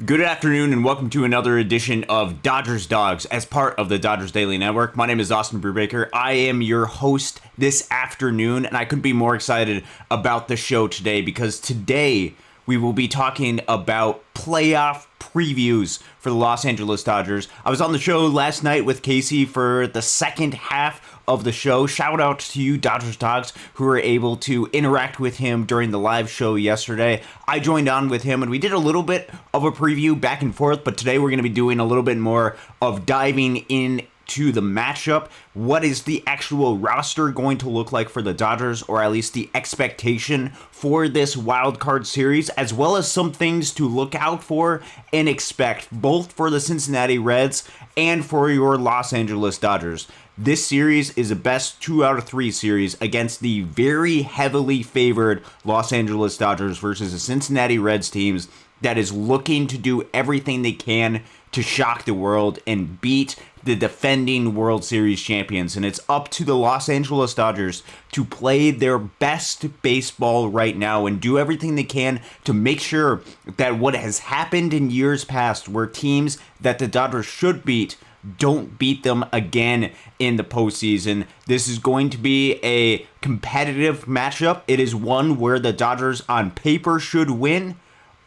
Good afternoon and welcome to another edition of Dodgers Dawgs as part of the Dodgers Daily Network. My name is Austin Brubaker. I am your host this afternoon and I couldn't be more excited about the show today because today we will be talking about playoff previews for the Los Angeles Dodgers. I was on the show last night with Casey for the second half of the show. Shout out to you, Dodgers Dogs, who were able to interact with him during the live show yesterday. I joined on with him and we did a little bit of a preview back and forth, but today we're going to be doing a little bit more of diving into the matchup. What is the actual roster going to look like for the Dodgers, or at least the expectation for this wild card series, as well as some things to look out for and expect, both for the Cincinnati Reds and for your Los Angeles Dodgers. This series is a best 2 out of 3 series against the very heavily favored Los Angeles Dodgers versus the Cincinnati Reds teams that is looking to do everything they can to shock the world and beat the defending World Series champions. And it's up to the Los Angeles Dodgers to play their best baseball right now and do everything they can to make sure that what has happened in years past, where teams that the Dodgers should beat don't beat them again in the postseason. This is going to be a competitive matchup. It is one where the Dodgers on paper should win,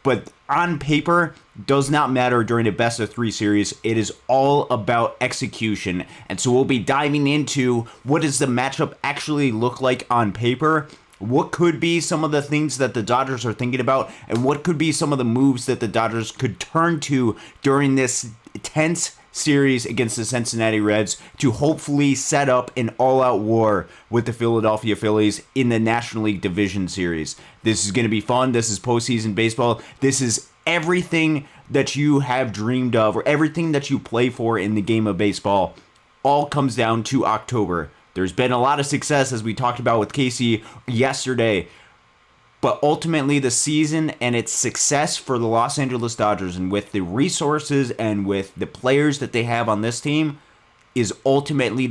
but on paper does not matter during a best of 3 series. It is all about execution. And so we'll be diving into what does the matchup actually look like on paper, what could be some of the things that the Dodgers are thinking about, and what could be some of the moves that the Dodgers could turn to during this tense series against the Cincinnati Reds to hopefully set up an all-out war with the Philadelphia Phillies in the National League Division Series. This is going to be fun. This is postseason baseball. This is everything that you have dreamed of, or everything that you play for in the game of baseball, all comes down to October. There's been a lot of success, as we talked about with Casey yesterday, but ultimately the season and its success for the Los Angeles Dodgers, and with the resources and with the players that they have on this team, is ultimately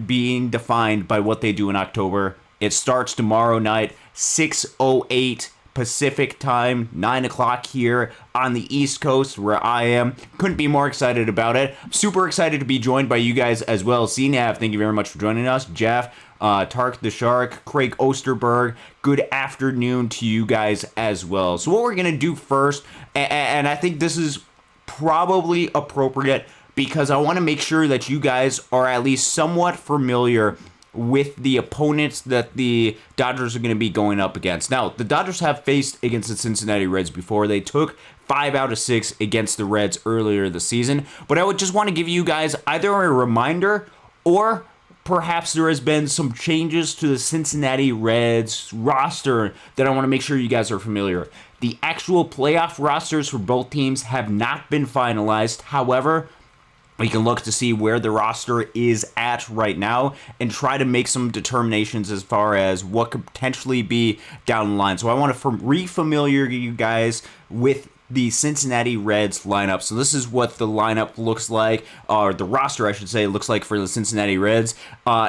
being defined by what they do in October. It starts tomorrow night, 6:08 Pacific time, 9 o'clock here on the East Coast where I am. Couldn't be more excited about it. Super excited to be joined by you guys as well. CNAV, thank you very much for joining us. Jeff, Tark the Shark, Craig Osterberg, good afternoon to you guys as well. So what we're going to do first, and I think this is probably appropriate because I want to make sure that you guys are at least somewhat familiar with the opponents that the Dodgers are going to be going up against. Now, the Dodgers have faced against the Cincinnati Reds before. They took 5 out of 6 against the Reds earlier this season. But I would just want to give you guys either a reminder, or perhaps there has been some changes to the Cincinnati Reds roster that I want to make sure you guys are familiar. The actual playoff rosters for both teams have not been finalized. However, we can look to see where the roster is at right now and try to make some determinations as far as what could potentially be down the line. So I want to re-familiar you guys with the Cincinnati Reds lineup. So this is what the lineup looks like, or the roster, I should say, looks like for the Cincinnati Reds.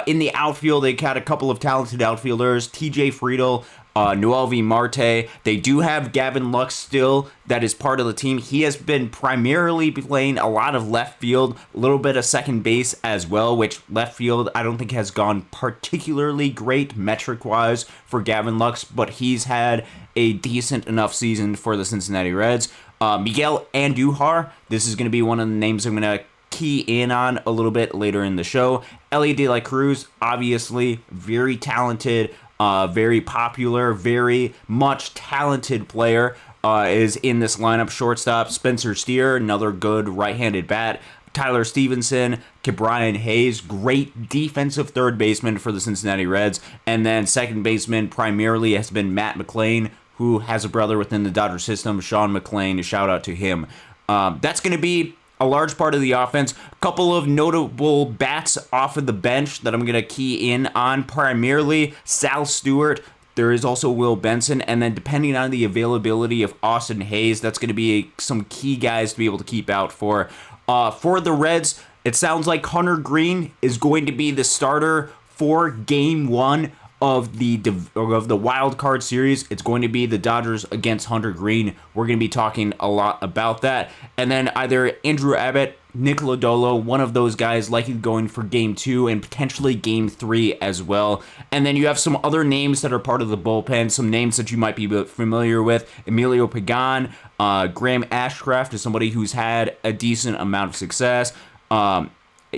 In the outfield, they got a couple of talented outfielders, TJ Friedl, Noelvi Marte. They do have Gavin Lux still, that is part of the team. He has been primarily playing a lot of left field, a little bit of second base as well, which left field I don't think has gone particularly great metric-wise for Gavin Lux, but he's had a decent enough season for the Cincinnati Reds. Miguel Andujar, this is going to be one of the names I'm going to key in on a little bit later in the show. Ellie De La Cruz, obviously very talented, very popular, very much talented player, is in this lineup. Shortstop, Spencer Steer, another good right-handed bat. Tyler Stevenson, Ke'Bryan Hayes, great defensive third baseman for the Cincinnati Reds. And then second baseman primarily has been Matt McLain, who has a brother within the Dodger system, Sean McLain. A shout out to him. That's going to be a large part of the offense. A couple of notable bats off of the bench that I'm going to key in on, primarily Sal Stewart. There is also Will Benson, and then depending on the availability of Austin Hayes, that's going to be some key guys to be able to keep out for. For the Reds, it sounds like Hunter Green is going to be the starter for Game 1 of the wild card series. It's going to be the Dodgers against Hunter Green. We're going to be talking a lot about that. And then either Andrew Abbott, Nick Lodolo, one of those guys likely going for Game 2 and potentially Game 3 as well. And then you have some other names that are part of the bullpen, some names that you might be familiar with. Emilio Pagan, Graham Ashcraft is somebody who's had a decent amount of success.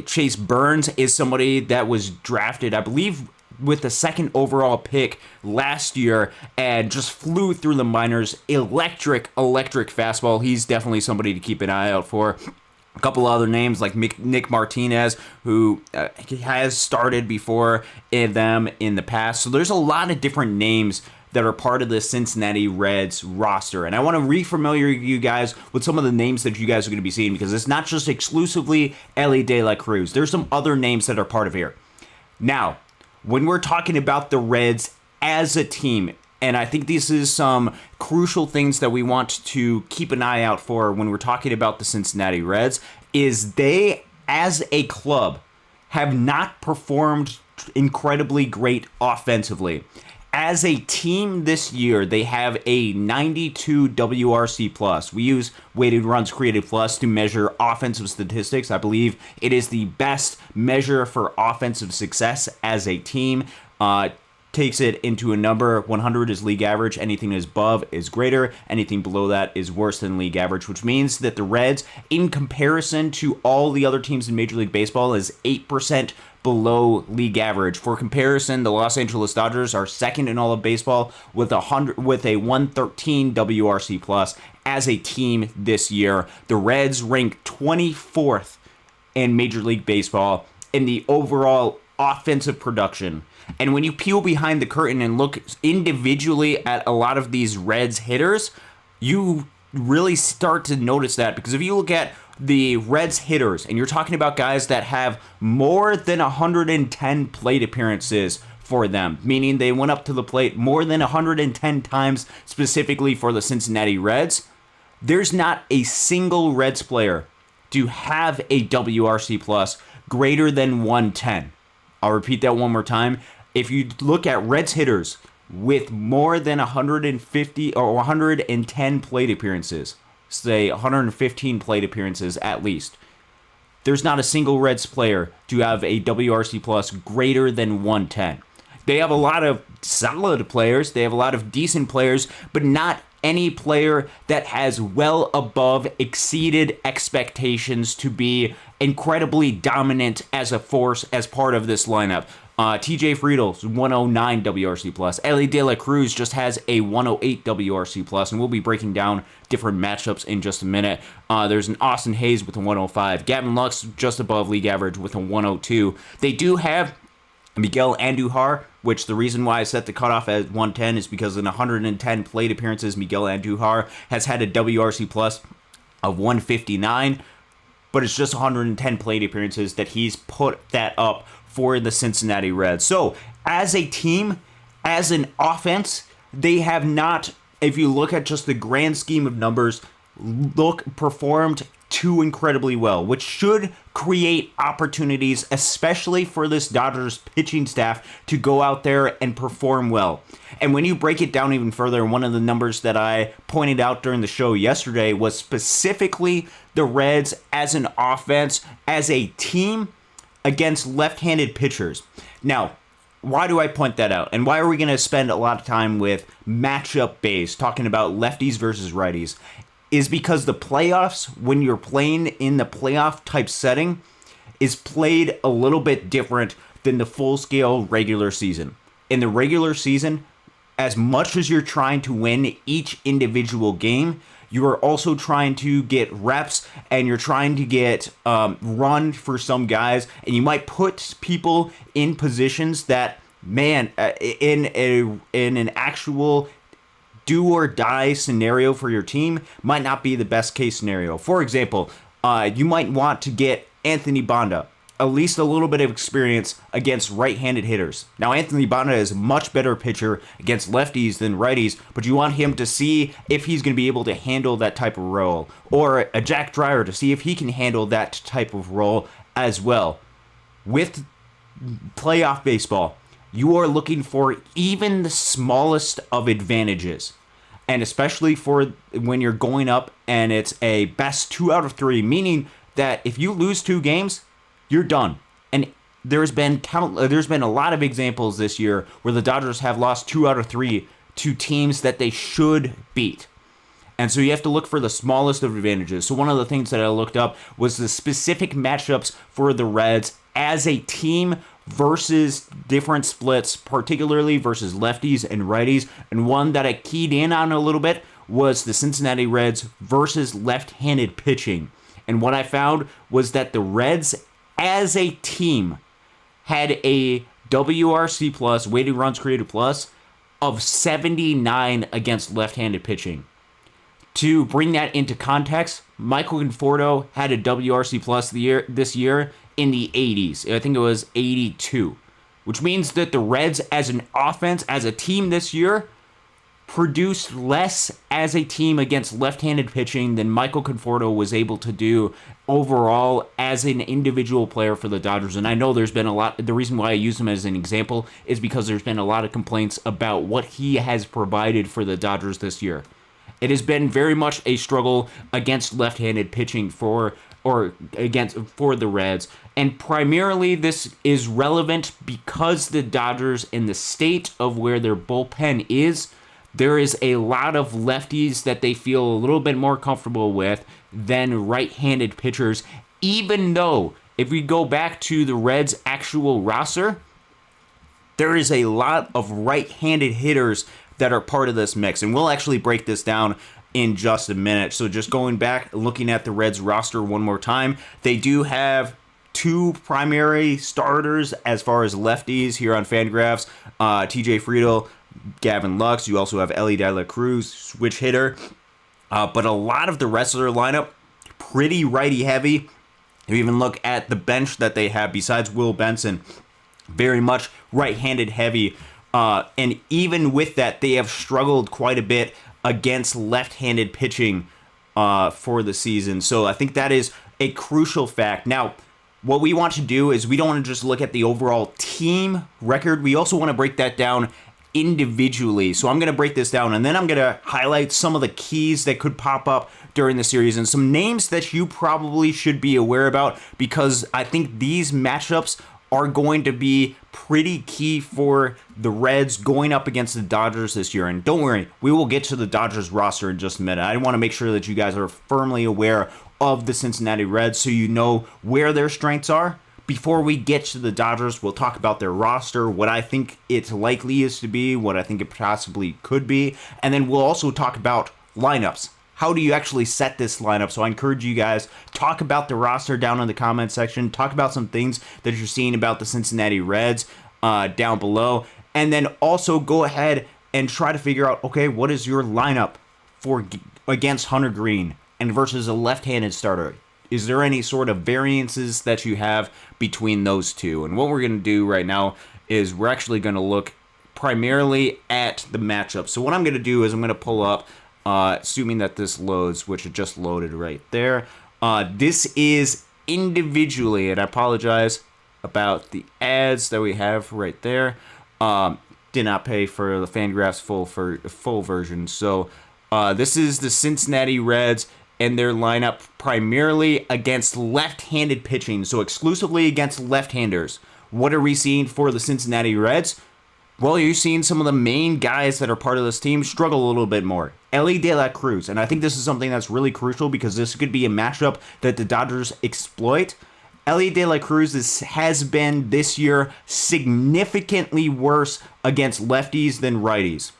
Chase Burns is somebody that was drafted, I believe, with the second overall pick last year and just flew through the minors. Electric fastball. He's definitely somebody to keep an eye out for. A couple other names like Nick Martinez, who has started before them in the past. So there's a lot of different names that are part of the Cincinnati Reds roster. And I want to re-familiar you guys with some of the names that you guys are going to be seeing, because it's not just exclusively Elly De La Cruz. There's some other names that are part of here. Now, when we're talking about the Reds as a team, and I think this is some crucial things that we want to keep an eye out for when we're talking about the Cincinnati Reds, is they, as a club, have not performed incredibly great offensively. As a team this year, they have a 92 WRC+. We use weighted runs created plus to measure offensive statistics. I believe it is the best measure for offensive success as a team. Takes it into a number. 100 is league average. Anything is above is greater. Anything below that is worse than league average, which means that the Reds, in comparison to all the other teams in Major League Baseball, is 8% below league average. For comparison, the Los Angeles Dodgers are second in all of baseball with a 113 WRC+ as a team this year. The Reds rank 24th in Major League Baseball in the overall offensive production. And when you peel behind the curtain and look individually at a lot of these Reds hitters, you really start to notice that. Because if you look at the Reds hitters, and you're talking about guys that have more than 110 plate appearances for them, meaning they went up to the plate more than 110 times specifically for the Cincinnati Reds, there's not a single Reds player to have a WRC+ greater than 110. I'll repeat that one more time. If you look at Reds hitters with more than 150 or 110 plate appearances, say 115 plate appearances at least, there's not a single Reds player to have a WRC+ greater than 110. They have a lot of solid players, they have a lot of decent players, but not any player that has well above exceeded expectations to be incredibly dominant as a force as part of this lineup. TJ Friedel's 109 WRC+. Elly De La Cruz just has a 108 WRC+, and we'll be breaking down different matchups in just a minute. There's an Austin Hayes with a 105. Gavin Lux just above league average with a 102. They do have Miguel Andujar, which the reason why I set the cutoff at 110 is because in 110 plate appearances, Miguel Andujar has had a WRC+ of 159, but it's just 110 plate appearances that he's put that up for the Cincinnati Reds. So, as a team, as an offense, they have not, if you look at just the grand scheme of numbers, performed too incredibly well, which should create opportunities, especially for this Dodgers pitching staff, to go out there and perform well. And when you break it down even further, one of the numbers that I pointed out during the show yesterday was specifically the Reds as an offense, as a team, against left-handed pitchers. Now, why do I point that out? And why are we going to spend a lot of time with matchup base, talking about lefties versus righties? Is because the playoffs, when you're playing in the playoff type setting, is played a little bit different than the full-scale regular season. In the regular season, as much as you're trying to win each individual game, you are also trying to get reps, and you're trying to get run for some guys, and you might put people in positions that, man, in an actual do or die scenario for your team might not be the best case scenario. For example, you might want to get Anthony Banda at least a little bit of experience against right-handed hitters. Now, Anthony Banda is a much better pitcher against lefties than righties, but you want him to see if he's going to be able to handle that type of role, or a Jack Dreyer to see if he can handle that type of role as well. With playoff baseball, you are looking for even the smallest of advantages. And especially for when you're going up and it's a best 2 out of 3, meaning that if you lose 2 games, you're done. And there's been a lot of examples this year where the Dodgers have lost 2 out of 3 to teams that they should beat. And so you have to look for the smallest of advantages. So one of the things that I looked up was the specific matchups for the Reds as a team versus different splits, particularly versus lefties and righties. And one that I keyed in on a little bit was the Cincinnati Reds versus left-handed pitching. And what I found was that the Reds as a team had a WRC plus, weighted runs created plus, of 79 against left-handed pitching. To bring that into context, Michael Conforto had a WRC plus this year in the 80s. I think it was 82, which means that the Reds as an offense, as a team this year, produced less as a team against left-handed pitching than Michael Conforto was able to do overall as an individual player for the Dodgers. And I know there's been a lot, the reason why I use him as an example is because there's been a lot of complaints about what he has provided for the Dodgers this year. It has been very much a struggle against left-handed pitching for the Reds. And primarily this is relevant because the Dodgers, in the state of where their bullpen is, there is a lot of lefties that they feel a little bit more comfortable with than right-handed pitchers, even though if we go back to the Reds' actual roster, there is a lot of right-handed hitters that are part of this mix. And we'll actually break this down in just a minute. So just going back, looking at the Reds roster one more time, they do have 2 primary starters as far as lefties here on Fangraphs. TJ Friedl, Gavin Lux. You also have Elly De La Cruz, switch hitter. But a lot of the rest of their lineup, pretty righty heavy. You even look at the bench that they have besides Will Benson, very much right-handed heavy. And even with that, they have struggled quite a bit against left-handed pitching for the season. So I think that is a crucial fact. Now, what we want to do is we don't want to just look at the overall team record. We also want to break that down individually. So I'm going to break this down, and then I'm going to highlight some of the keys that could pop up during the series and some names that you probably should be aware about, because I think these matchups are going to be pretty key for the Reds going up against the Dodgers this year. And don't worry, we will get to the Dodgers roster in just a minute. I want to make sure that you guys are firmly aware of the Cincinnati Reds so you know where their strengths are. Before we get to the Dodgers, we'll talk about their roster, what I think it likely is to be, what I think it possibly could be, and then we'll also talk about lineups. How do you actually set this lineup? So I encourage you guys, talk about the roster down in the comment section. Talk about some things that you're seeing about the Cincinnati Reds down below. And then also go ahead and try to figure out, okay, what is your lineup for against Hunter Green and versus a left-handed starter? Is there any sort of variances that you have between those two? And what we're going to do right now is we're actually going to look primarily at the matchup. So what I'm going to do is I'm going to pull up, assuming that this loads, which it just loaded right there. This is individually, and I apologize about the ads that we have right there. Did not pay for the Fangraphs full version. So this is the Cincinnati Reds and their lineup primarily against left-handed pitching, so exclusively against left-handers. What are we seeing for the Cincinnati Reds? Well, you're seeing some of the main guys that are part of this team struggle a little bit more. Elly De La Cruz, and I think this is something that's really crucial because this could be a matchup that the Dodgers exploit. Elly De La Cruz has been this year significantly worse against lefties than righties.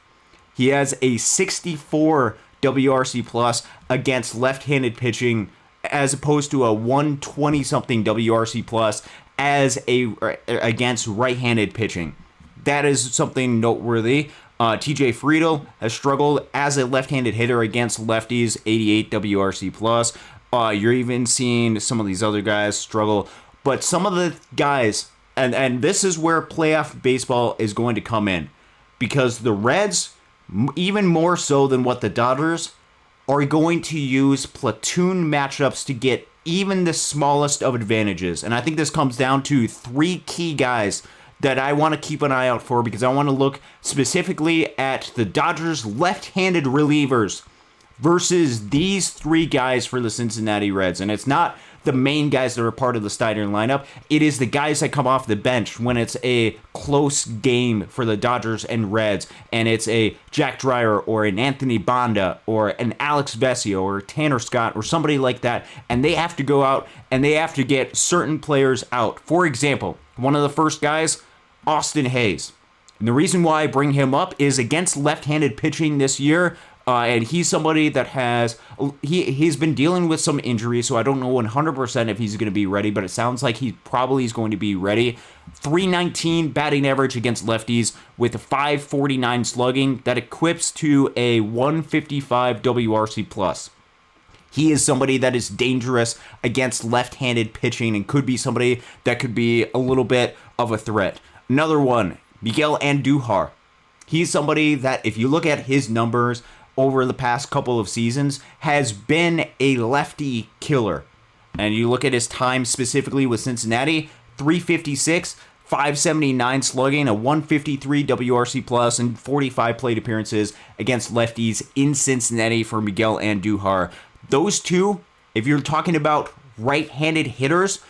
He has a 64 WRC plus against left-handed pitching as opposed to a 120-something WRC plus against right-handed pitching. That is something noteworthy. TJ Friedl has struggled as a left-handed hitter against lefties, 88 WRC plus. You're even seeing some of these other guys struggle. But some of the guys, and this is where playoff baseball is going to come in, because the Reds, even more so than what the Dodgers, are going to use platoon matchups to get even the smallest of advantages. And I think this comes down to 3 key guys that I want to keep an eye out for, because I want to look specifically at the Dodgers left-handed relievers versus these three guys for the Cincinnati Reds. And it's not the main guys that are part of the starting lineup. It is the guys that come off the bench when it's a close game for the Dodgers and Reds, and it's a Jack Dreyer or an Anthony Banda or an Alex Vesio or Tanner Scott or somebody like that, and they have to go out and they have to get certain players out. For example, one of the first guys, Austin Hayes. And the reason why I bring him up is against left-handed pitching this year. And he's somebody that he's been dealing with some injuries, so I don't know 100% if he's going to be ready, but it sounds like he probably is going to be ready. 319 batting average against lefties with a 549 slugging. That equips to a 155 WRC plus. He is somebody that is dangerous against left-handed pitching and could be somebody that could be a little bit of a threat. Another one, Miguel Andujar. He's somebody that, if you look at his numbers over the past couple of seasons, has been a lefty killer. And you look at his time specifically with Cincinnati, 356, 579 slugging, a 153 WRC plus, and 45 plate appearances against lefties in Cincinnati for Miguel Andujar. Those two, if you're talking about right-handed hitters,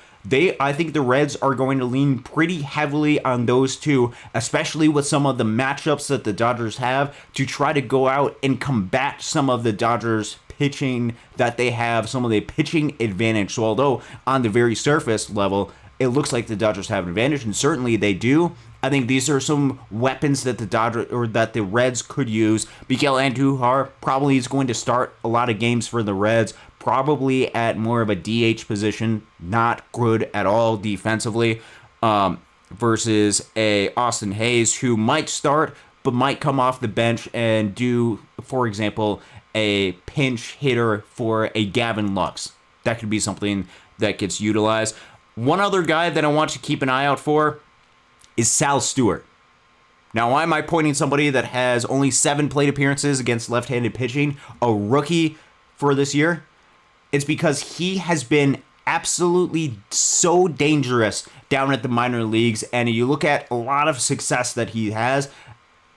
I think the Reds are going to lean pretty heavily on those two, especially with some of the matchups that the Dodgers have, to try to go out and combat some of the Dodgers pitching that they have, some of the pitching advantage. So although on the very surface level, it looks like the Dodgers have an advantage, and certainly they do, I think these are some weapons that the Reds could use. Miguel Andujar probably is going to start a lot of games for the Reds, probably at more of a DH position, not good at all defensively, versus a Austin Hayes who might start but might come off the bench and do, for example, a pinch hitter for a Gavin Lux. That could be something that gets utilized. One other guy that I want to keep an eye out for is Sal Stewart. Now, why am I pointing somebody that has only 7 plate appearances against left-handed pitching, a rookie for this year? It's because he has been absolutely so dangerous down at the minor leagues, and you look at a lot of success that he has.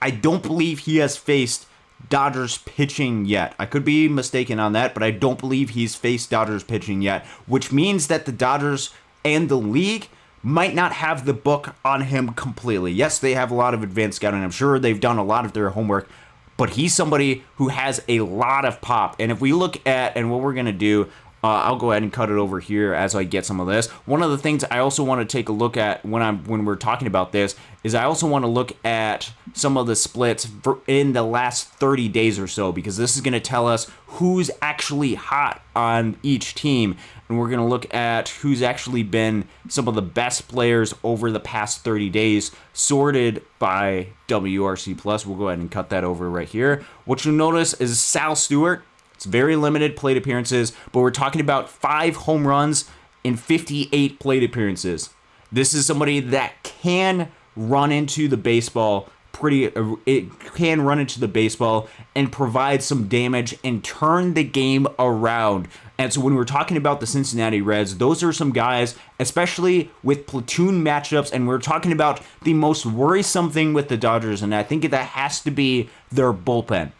I don't believe he has faced Dodgers pitching yet. I could be mistaken on that, but I don't believe he's faced Dodgers pitching yet, which means that the Dodgers and the league might not have the book on him completely. Yes, they have a lot of advanced scouting. I'm sure they've done a lot of their homework, but he's somebody who has a lot of pop. And if we look at, and what we're going to do, I'll go ahead and cut it over here as I get some of this. One of the things I also want to take a look at when we're talking about this is I also want to look at some of the splits in the last 30 days or so, because this is going to tell us who's actually hot on each team. And we're going to look at who's actually been some of the best players over the past 30 days, sorted by WRC+. We'll go ahead and cut that over right here. What you'll notice is Sal Stewart. It's very limited plate appearances, but we're talking about 5 home runs in 58 plate appearances. This is somebody that can run into the baseball and provide some damage and turn the game around. And so when we're talking about the Cincinnati Reds, those are some guys, especially with platoon matchups, and we're talking about the most worrisome thing with the Dodgers, and I think that has to be their bullpen.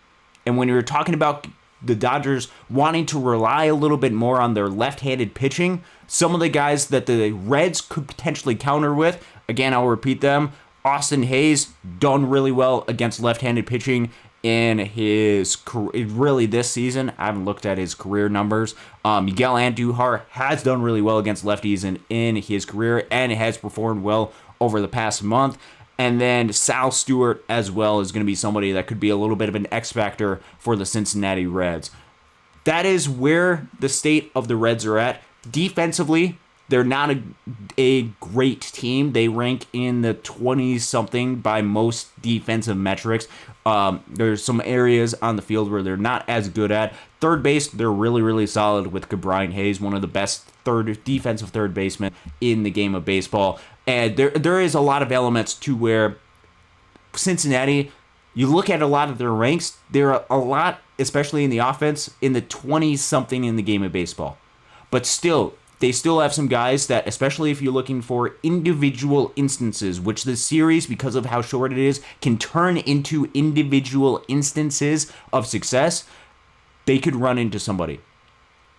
And when you're talking about the Dodgers wanting to rely a little bit more on their left-handed pitching, some of the guys that the Reds could potentially counter with, again, I'll repeat them. Austin Hayes, done really well against left-handed pitching in his career, really this season. I haven't looked at his career numbers. Miguel Andujar has done really well against lefties in his career, and has performed well over the past month. And then Sal Stewart as well is going to be somebody that could be a little bit of an X factor for the Cincinnati Reds. That is where the state of the Reds are at. Defensively, they're not a great team. They rank in the 20-something by most defensive metrics. There's some areas on the field where they're not as good at. Third base, they're really, really solid with Brian Hayes, one of the best defensive third basemen in the game of baseball. And there is a lot of elements to where Cincinnati, you look at a lot of their ranks, they're a lot, especially in the offense, in the 20-something in the game of baseball. But still, they still have some guys that, especially if you're looking for individual instances, which this series, because of how short it is, can turn into individual instances of success, they could run into somebody.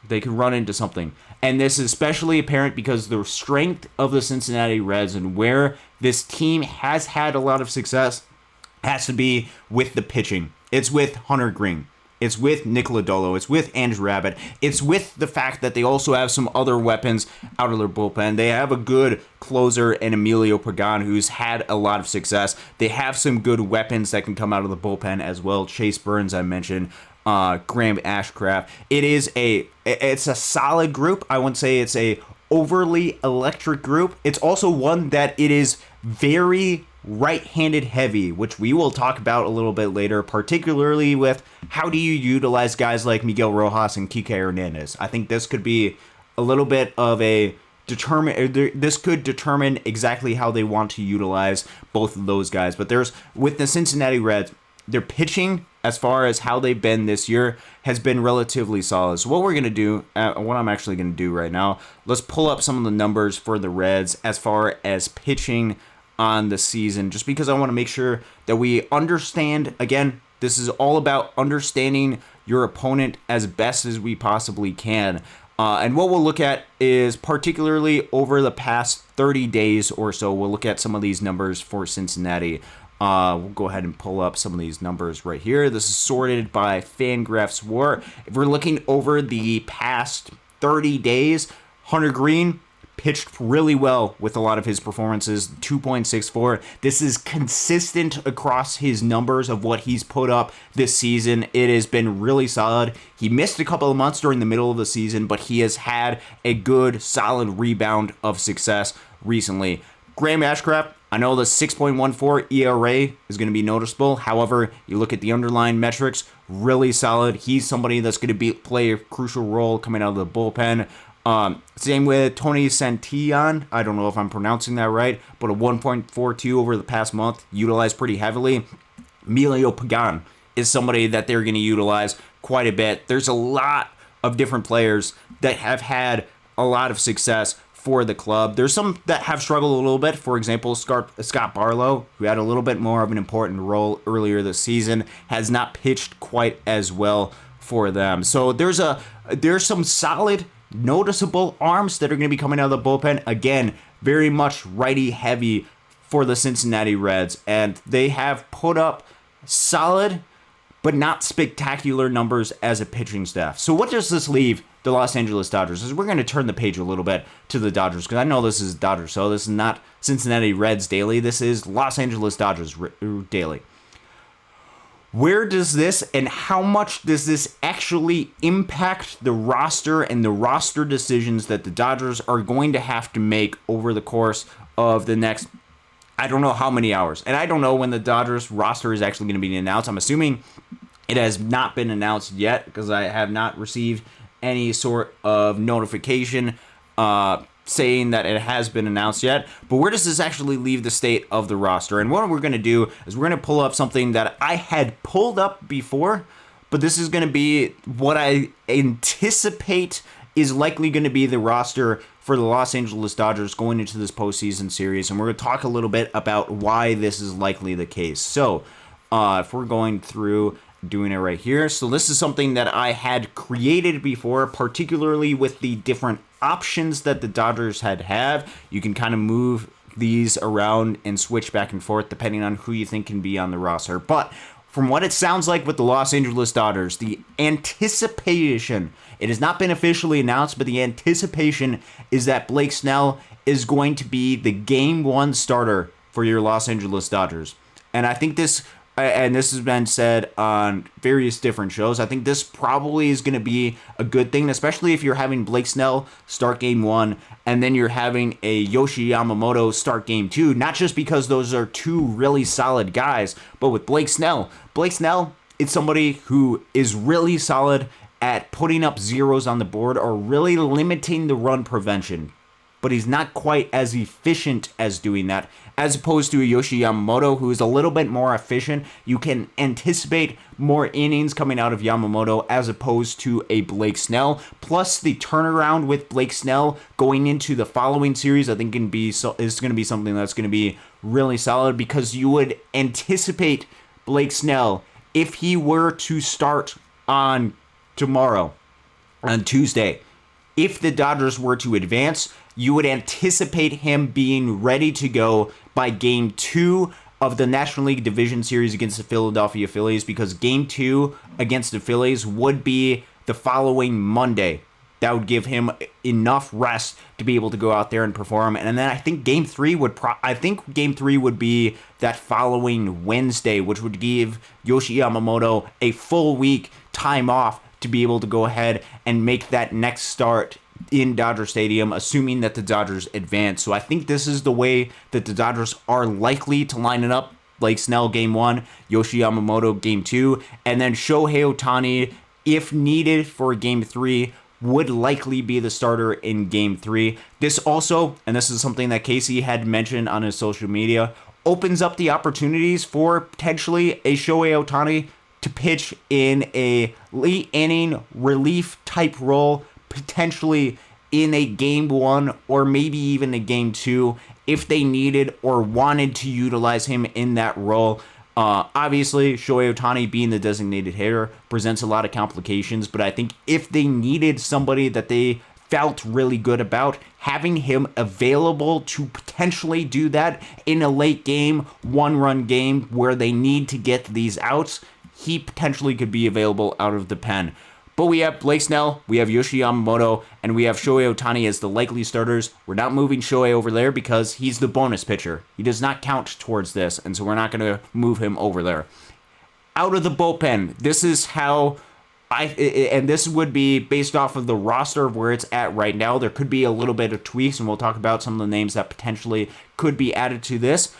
They could run into something. And this is especially apparent because the strength of the Cincinnati Reds and where this team has had a lot of success has to be with the pitching. It's with Hunter Green. It's with Nick Lodolo. It's with Andrew Abbott. It's with the fact that they also have some other weapons out of their bullpen. They have a good closer in Emilio Pagan, who's had a lot of success. They have some good weapons that can come out of the bullpen as well. Chase Burns, I mentioned. Graham Ashcraft. It's a solid group. I wouldn't say it's a overly electric group. It's also one that it is very right-handed heavy, which we will talk about a little bit later, particularly with how do you utilize guys like Miguel Rojas and Kike Hernandez. I think this could be a little bit of this could determine exactly how they want to utilize both of those guys. But with the Cincinnati Reds, their pitching, as far as how they've been this year, has been relatively solid. So what we're going to do, what I'm actually going to do right now, let's pull up some of the numbers for the Reds as far as pitching on the season, just because I want to make sure that we understand. Again, this is all about understanding your opponent as best as we possibly can. And what we'll look at is particularly over the past 30 days or so, we'll look at some of these numbers for Cincinnati. We'll go ahead and pull up some of these numbers right here. This is sorted by Fangraphs WAR. If we're looking over the past 30 days, Hunter Green pitched really well with a lot of his performances, 2.64. This is consistent across his numbers of what he's put up this season. It has been really solid. He missed a couple of months during the middle of the season, but he has had a good, solid rebound of success recently. Graham Ashcraft, I know the 6.14 ERA is going to be noticeable. However, you look at the underlying metrics, really solid. He's somebody that's going to play a crucial role coming out of the bullpen. Same with Tony Santillan. I don't know if I'm pronouncing that right, but a 1.42 over the past month, utilized pretty heavily. Emilio Pagan is somebody that they're going to utilize quite a bit. There's a lot of different players that have had a lot of success for the club. There's some that have struggled a little bit. For example, Scott Barlow, who had a little bit more of an important role earlier this season, has not pitched quite as well for them. So there's some solid, noticeable arms that are going to be coming out of the bullpen. Again, very much righty heavy for the Cincinnati Reds, and they have put up solid but not spectacular numbers as a pitching staff. So what does this leave the Los Angeles Dodgers? Is we're going to turn the page a little bit to the Dodgers, because I know this is Dodgers, so this is not Cincinnati Reds Daily. This is Los Angeles Dodgers Daily. Where does this and how much does this actually impact the roster and the roster decisions that the Dodgers are going to have to make over the course of the next, I don't know how many hours. And I don't know when the Dodgers roster is actually going to be announced. I'm assuming it has not been announced yet, because I have not received any sort of notification saying that it has been announced yet. But where does this actually leave the state of the roster? And what we're going to do is we're going to pull up something that I had pulled up before, but this is going to be what I anticipate is likely going to be the roster for the Los Angeles Dodgers going into this postseason series. And we're going to talk a little bit about why this is likely the case. So if we're going through doing it right here. So this is something that I had created before, particularly with the different options that the Dodgers have. You can kind of move these around and switch back and forth depending on who you think can be on the roster. But from what it sounds like with the Los Angeles Dodgers, the anticipation, it has not been officially announced, but the anticipation is that Blake Snell is going to be the game one starter for your Los Angeles Dodgers. And I think this has been said on various different shows, I think this probably is going to be a good thing, especially if you're having Blake Snell start game one, and then you're having a Yoshi Yamamoto start game two, not just because those are two really solid guys, but with Blake Snell is somebody who is really solid at putting up zeros on the board or really limiting the run prevention. but he's not quite as efficient as doing that, as opposed to a Yoshi Yamamoto, who is a little bit more efficient. You can anticipate more innings coming out of Yamamoto as opposed to a Blake Snell. Plus, the turnaround with Blake Snell going into the following series, I think is going to be something that's going to be really solid, because you would anticipate Blake Snell, if he were to start on tomorrow, on Tuesday, if the Dodgers were to advance, you would anticipate him being ready to go by Game 2 of the National League Division Series against the Philadelphia Phillies, because Game 2 against the Phillies would be the following Monday. That would give him enough rest to be able to go out there and perform. And then I think Game 3 would be that following Wednesday, which would give Yoshi Yamamoto a full week time off to be able to go ahead and make that next start in Dodger Stadium, assuming that the Dodgers advance. So I think this is the way that the Dodgers are likely to line it up. Blake Snell Game 1, Yoshi Yamamoto Game 2, and then Shohei Ohtani, if needed for Game 3, would likely be the starter in Game 3. This also, and this is something that Casey had mentioned on his social media, opens up the opportunities for potentially a Shohei Ohtani to pitch in a late inning relief type role, potentially in a Game 1 or maybe even a Game 2 if they needed or wanted to utilize him in that role. Obviously, Shohei Ohtani being the designated hitter presents a lot of complications, but I think if they needed somebody that they felt really good about, having him available to potentially do that in a late game, one-run game where they need to get these outs, he potentially could be available out of the pen. But we have Blake Snell, we have Yoshi Yamamoto, and we have Shohei Ohtani as the likely starters. We're not moving Shohei over there because he's the bonus pitcher. He does not count towards this, and so we're not going to move him over there. Out of the bullpen, this is how and this would be based off of the roster of where it's at right now. There could be a little bit of tweaks, and we'll talk about some of the names that potentially could be added to this.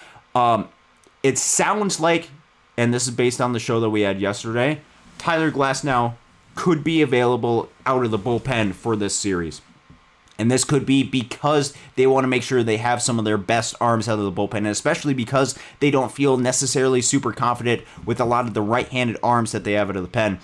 It sounds like, and this is based on the show that we had yesterday, Tyler Glasnow could be available out of the bullpen for this series. And this could be because they want to make sure they have some of their best arms out of the bullpen, and especially because they don't feel necessarily super confident with a lot of the right-handed arms that they have out of the pen.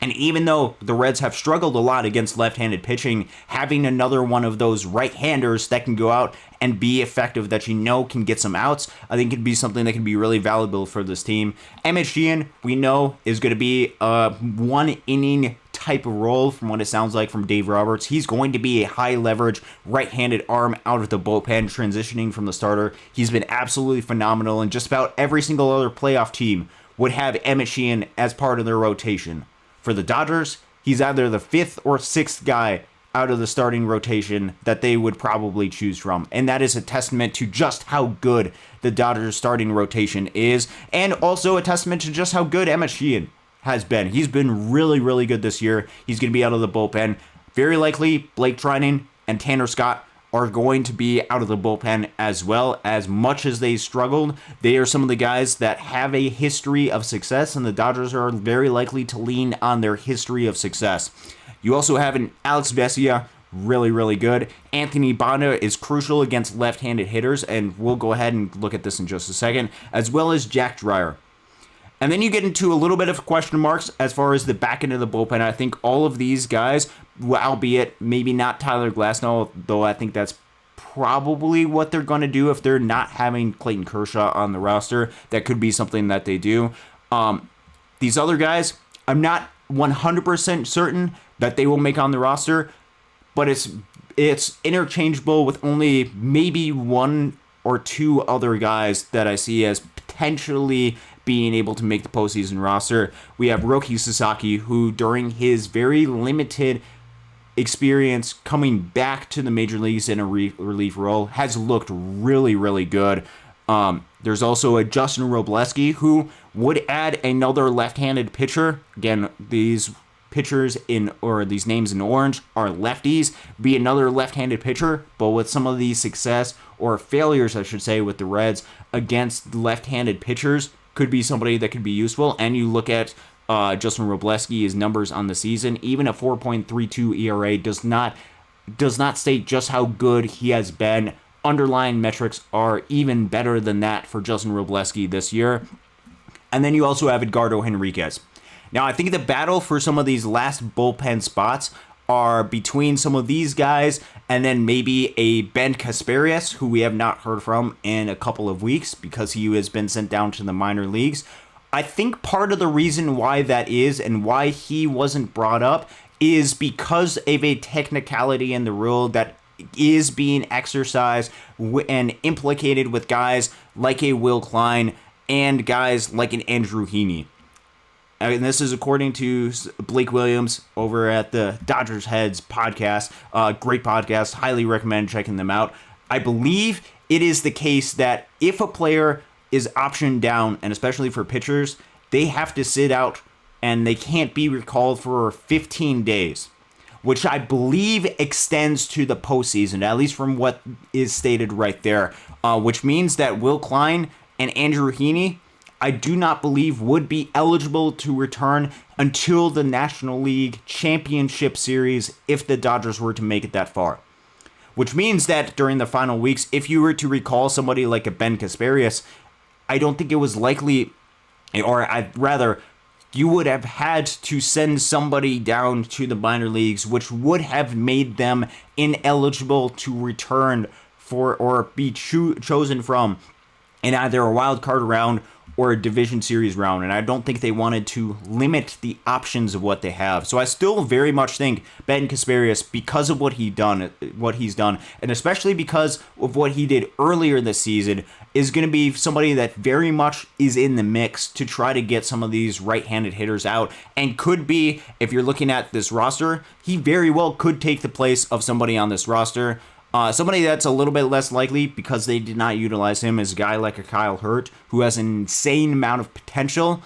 And even though the Reds have struggled a lot against left-handed pitching, having another one of those right-handers that can go out and be effective, that can get some outs, I think could be something that can be really valuable for this team. Emmett Sheehan, we know, is going to be a one-inning type of role from what it sounds like from Dave Roberts. He's going to be a high-leverage right-handed arm out of the bullpen, transitioning from the starter. He's been absolutely phenomenal, and just about every single other playoff team would have Emmett Sheehan as part of their rotation. For the Dodgers, he's either the 5th or 6th guy out of the starting rotation that they would probably choose from. And that is a testament to just how good the Dodgers starting rotation is, and also a testament to just how good Emmett Sheehan has been. He's been really, really good this year. He's going to be out of the bullpen. Very likely, Blake Treinen and Tanner Scott are going to be out of the bullpen as well. As much as they struggled, they are some of the guys that have a history of success, and the Dodgers are very likely to lean on their history of success. You also have an Alex Vesia, really, really good. Anthony Banda is crucial against left-handed hitters, and we'll go ahead and look at this in just a second, as well as Jack Dreyer. And then you get into a little bit of question marks as far as the back end of the bullpen. I think all of these guys, albeit maybe not Tyler Glasnow, though I think that's probably what they're going to do if they're not having Clayton Kershaw on the roster. That could be something that they do. These other guys, I'm not 100% certain that they will make on the roster, but it's interchangeable with only maybe one or two other guys that I see as potentially being able to make the postseason roster. We have Roki Sasaki, who during his very limited experience coming back to the major leagues in a relief role has looked really, really good. There's also a Justin Robleski, who would add another left-handed pitcher. Again, these pitchers these names in orange are lefties, be another left-handed pitcher, but with some of the success or failures, I should say, with the Reds against left-handed pitchers, could be somebody that could be useful. And you look at Justin Robleski's numbers on the season, even a 4.32 ERA does not does not state just how good he has been. Underlying metrics are even better than that for Justin Wrobleski this year. And then you also have Edgardo Henriquez. Now, I think the battle for some of these last bullpen spots are between some of these guys and then maybe a Ben Kasparias, who we have not heard from in a couple of weeks because he has been sent down to the minor leagues. I think part of the reason why that is and why he wasn't brought up is because of a technicality in the rule that is being exercised and implicated with guys like a Will Klein and guys like an Andrew Heaney. And this is according to Blake Williams over at the Dodgers Heads podcast. Great podcast. Highly recommend checking them out. I believe it is the case that if a player is optioned down, and especially for pitchers, they have to sit out and they can't be recalled for 15 days, which I believe extends to the postseason, at least from what is stated right there, which means that Will Klein and Andrew Heaney, I do not believe would be eligible to return until the National League Championship Series if the Dodgers were to make it that far. Which means that during the final weeks, if you were to recall somebody like a Ben Kasparias, I don't think it was likely, or I'd rather, you would have had to send somebody down to the minor leagues, which would have made them ineligible to return for or be chosen from in either a wild card round or a division series round, and I don't think they wanted to limit the options of what they have. So I still very much think Ben Kasparias, because of what he's done, and especially because of what he did earlier this season, is going to be somebody that very much is in the mix to try to get some of these right-handed hitters out, and could be, if you're looking at this roster, he very well could take the place of somebody on this roster. Somebody that's a little bit less likely because they did not utilize him is a guy like a Kyle Hurt, who has an insane amount of potential,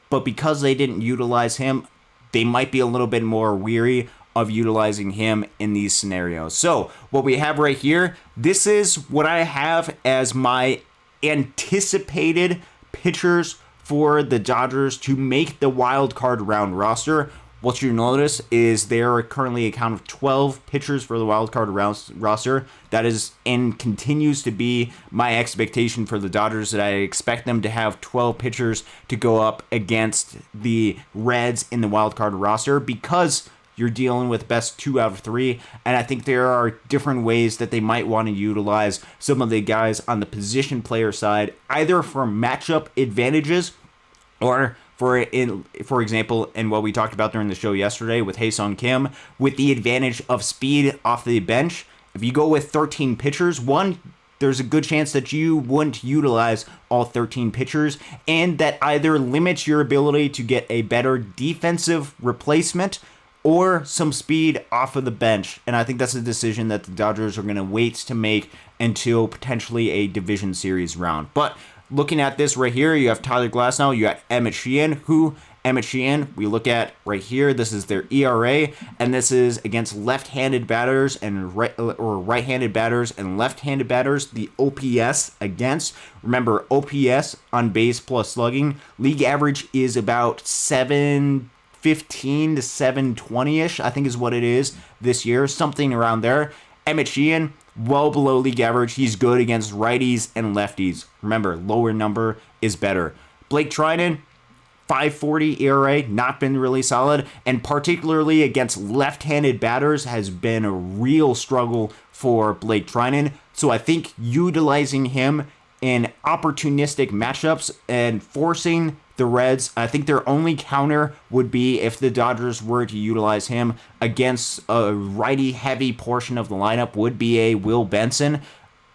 but because they didn't utilize him, they might be a little bit more weary of utilizing him in these scenarios. So what we have right here, this is what I have as my anticipated pitchers for the Dodgers to make the wild card round roster. What you notice is there are currently a count of 12 pitchers for the wildcard roster. That is and continues to be my expectation for the Dodgers, that I expect them to have 12 pitchers to go up against the Reds in the wildcard roster, because you're dealing with best 2 out of 3, and I think there are different ways that they might want to utilize some of the guys on the position player side, either for matchup advantages or for example, in what we talked about during the show yesterday with Hae-Sung Kim, with the advantage of speed off the bench. If you go with 13 pitchers, there's a good chance that you wouldn't utilize all 13 pitchers, and that either limits your ability to get a better defensive replacement or some speed off of the bench. And I think that's a decision that the Dodgers are going to wait to make until potentially a division series round. But looking at this right here, you have Tyler Glasnow, you got Emmett Sheehan, we look at right here, this is their ERA, and this is against left-handed batters and right-handed batters and left-handed batters, the OPS against. Remember, OPS on base plus slugging, league average is about 715 to 720-ish, I think is what it is this year, something around there. Emmett Sheehan, well below league average. He's good against righties and lefties. Remember, lower number is better. Blake Trinan, 540 ERA, not been really solid, and particularly against left-handed batters has been a real struggle for Blake Trinan. So I think utilizing him in opportunistic matchups and forcing the Reds, I think their only counter would be if the Dodgers were to utilize him against a righty-heavy portion of the lineup, would be a Will Benson.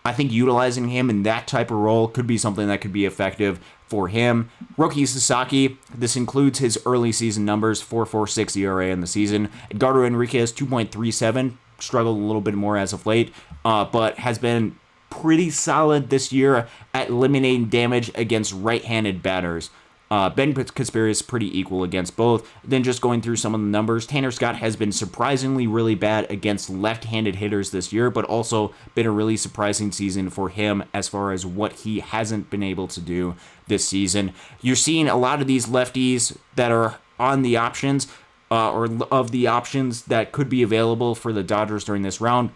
I think utilizing him in that type of role could be something that could be effective for him. Roki Sasaki, this includes his early season numbers, 4.46 ERA in the season. Edgardo Henriquez, 2.37, struggled a little bit more as of late, but has been pretty solid this year at eliminating damage against right-handed batters. Ben Kasparias is pretty equal against both. Then just going through some of the numbers, Tanner Scott has been surprisingly really bad against left-handed hitters this year, but also been a really surprising season for him as far as what he hasn't been able to do this season. You're seeing a lot of these lefties that are on the options or of the options that could be available for the Dodgers during this round,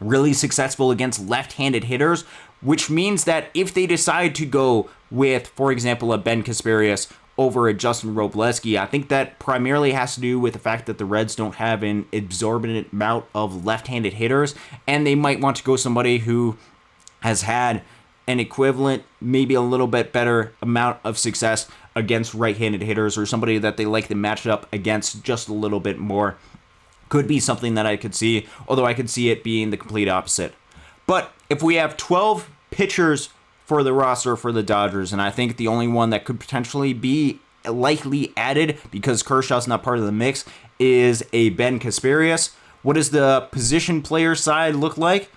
really successful against left-handed hitters, which means that if they decide to go with, for example, a Ben Kasparius over a Justin Robleski, I think that primarily has to do with the fact that the Reds don't have an exorbitant amount of left-handed hitters, and they might want to go somebody who has had an equivalent, maybe a little bit better amount of success against right-handed hitters, or somebody that they like to match up against just a little bit more. Could be something that I could see, although I could see it being the complete opposite. But if we have 12 pitchers for the roster for the Dodgers, and I think the only one that could potentially be likely added, because Kershaw's not part of the mix, is a Ben Kasparius. What does the position player side look like?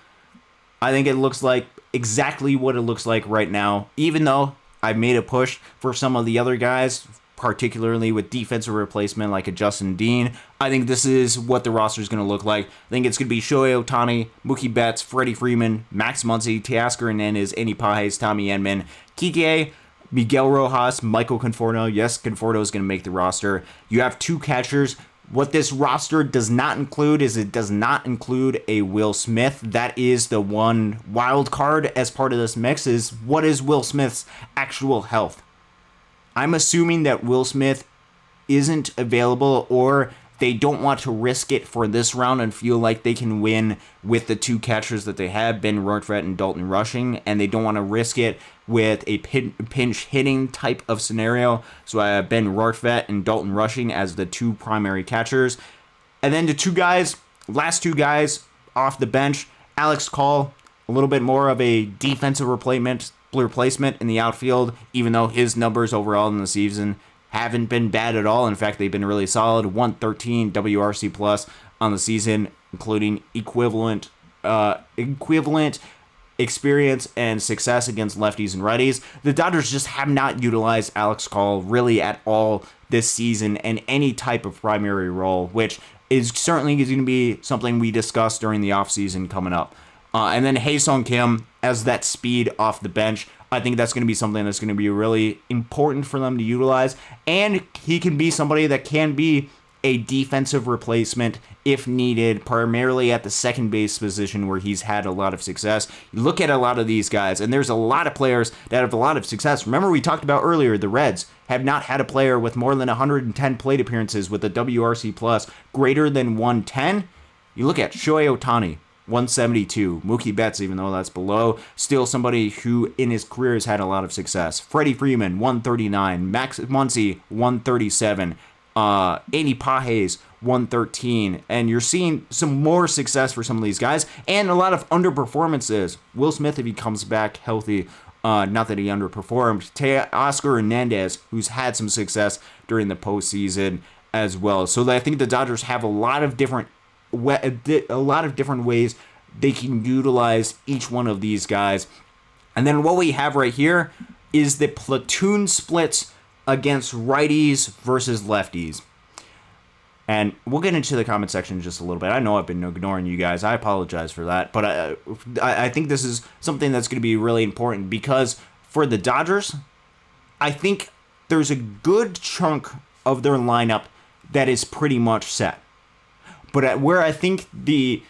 I think it looks like exactly what it looks like right now, even though I've made a push for some of the other guys, particularly with defensive replacement like a Justin Dean. I think this is what the roster is going to look like. I think it's going to be Shohei Ohtani, Mookie Betts, Freddie Freeman, Max Muncy, Teoscar Hernandez, Andy Pages, Tommy Edman, Kike, Miguel Rojas, Michael Conforto. Yes, Conforto is going to make the roster. You have 2 catchers. What this roster does not include is it does not include a Will Smith. That is the one wild card as part of this mix, is what is Will Smith's actual health. I'm assuming that Will Smith isn't available, or they don't want to risk it for this round and feel like they can win with the 2 catchers that they have, Ben Rortvedt and Dalton Rushing, and they don't want to risk it with a pinch hitting type of scenario. So I have Ben Rortvedt and Dalton Rushing as the 2 primary catchers. And then the last two guys off the bench, Alex Call, a little bit more of a defensive replacement in the outfield, even though his numbers overall in the season haven't been bad at all. In fact, they've been really solid. 113 WRC plus on the season, including equivalent experience and success against lefties and righties. The Dodgers just have not utilized Alex Call really at all this season in any type of primary role, which is certainly going to be something we discuss during the offseason coming up. And then Hae-Sung Kim as that speed off the bench. I think that's going to be something that's going to be really important for them to utilize. And he can be somebody that can be a defensive replacement if needed, primarily at the second base position where he's had a lot of success. You look at a lot of these guys, and there's a lot of players that have a lot of success. Remember, we talked about earlier, the Reds have not had a player with more than 110 plate appearances with a WRC plus greater than 110. You look at Shohei Ohtani, 172. Mookie Betts, even though that's below, still somebody who in his career has had a lot of success. Freddie Freeman, 139. Max Muncy, 137. Andy Pages, 113. And you're seeing some more success for some of these guys, and a lot of underperformances. Will Smith, if he comes back healthy, not that he underperformed. Teoscar Hernandez, who's had some success during the postseason as well. So I think the Dodgers have a lot of different ways they can utilize each one of these guys. And then what we have right here is the platoon splits against righties versus lefties. And we'll get into the comment section in just a little bit. I know I've been ignoring you guys. I apologize for that. But I think this is something that's going to be really important, because for the Dodgers, I think there's a good chunk of their lineup that is pretty much set. But where I think the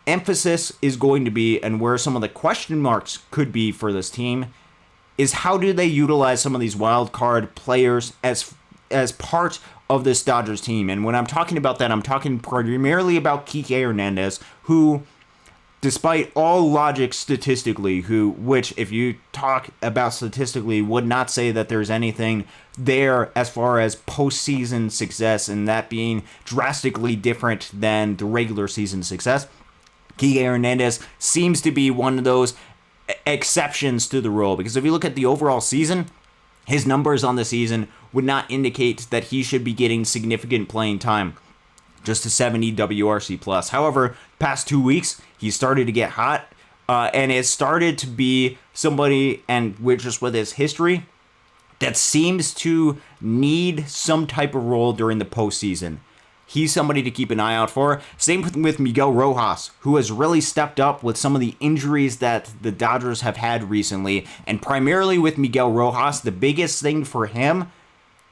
emphasis is going to be, and where some of the question marks could be for this team, is how do they utilize some of these wild card players as part of this Dodgers team. And when I'm talking about that, I'm talking primarily about Kike Hernandez, who, despite all logic statistically, which if you talk about statistically, would not say that there's anything there as far as postseason success, and that being drastically different than the regular season success. Kike Hernandez seems to be one of those exceptions to the rule, because if you look at the overall season, his numbers on the season would not indicate that he should be getting significant playing time. Just a 70 WRC plus. However, past 2 weeks, he started to get hot, and it started to be somebody, and just with his history, that seems to need some type of role during the postseason. He's somebody to keep an eye out for. Same with Miguel Rojas, who has really stepped up with some of the injuries that the Dodgers have had recently. And primarily with Miguel Rojas, the biggest thing for him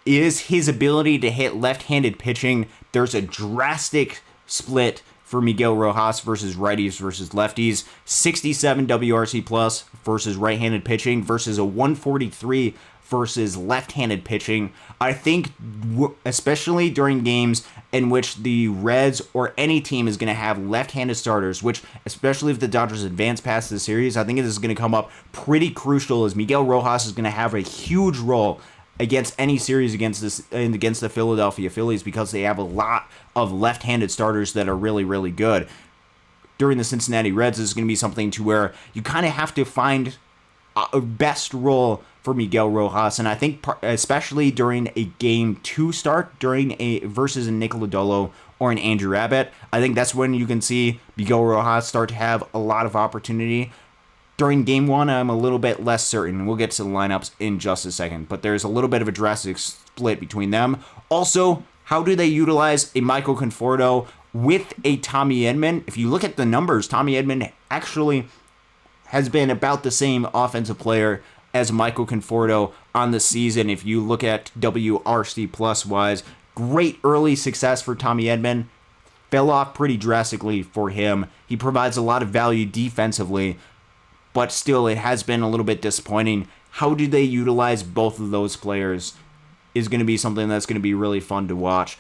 is his ability to hit left-handed pitching. There's a drastic split for Miguel Rojas versus righties versus lefties. 67 WRC plus versus right-handed pitching versus a 143 versus left-handed pitching. I think especially during games in which the Reds or any team is going to have left-handed starters, which especially if the Dodgers advance past the series, I think this is going to come up pretty crucial, as Miguel Rojas is going to have a huge role against any series against the Philadelphia Phillies, because they have a lot of left-handed starters that are really, really good. During the Cincinnati Reds, this is going to be something to where you kind of have to find a best role for Miguel Rojas, and I think especially during a Game 2 start, versus a Nick Lodolo or an Andrew Abbott, I think that's when you can see Miguel Rojas start to have a lot of opportunity. During Game 1, I'm a little bit less certain. We'll get to the lineups in just a second, but there's a little bit of a drastic split between them. Also, how do they utilize a Michael Conforto with a Tommy Edman? If you look at the numbers, Tommy Edman actually has been about the same offensive player as Michael Conforto on the season. If you look at WRC plus wise, great early success for Tommy Edman. Fell off pretty drastically for him. He provides a lot of value defensively, but still it has been a little bit disappointing. How do they utilize both of those players is going to be something that's going to be really fun to watch.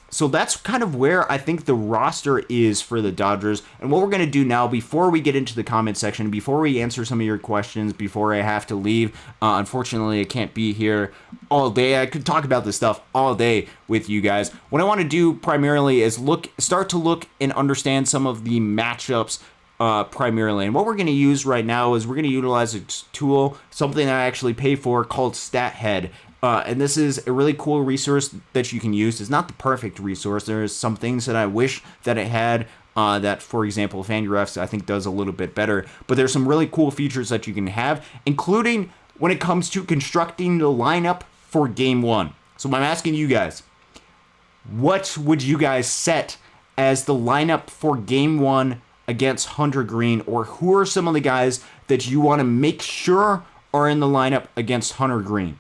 So that's kind of where I think the roster is for the Dodgers. And what we're going to do now, before we get into the comment section, before we answer some of your questions, before I have to leave, unfortunately I can't be here all day. I could talk about this stuff all day with you guys. What I want to do primarily is start to look and understand some of the matchups primarily. And what we're going to use right now is we're going to utilize a tool, something I actually pay for, called StatHead. And this is a really cool resource that you can use. It's not the perfect resource. There's some things that I wish that it had that, for example, FanGraphs I think does a little bit better. But there's some really cool features that you can have, including when it comes to constructing the lineup for Game 1. So I'm asking you guys, what would you guys set as the lineup for Game 1 against Hunter Greene? Or who are some of the guys that you want to make sure are in the lineup against Hunter Greene?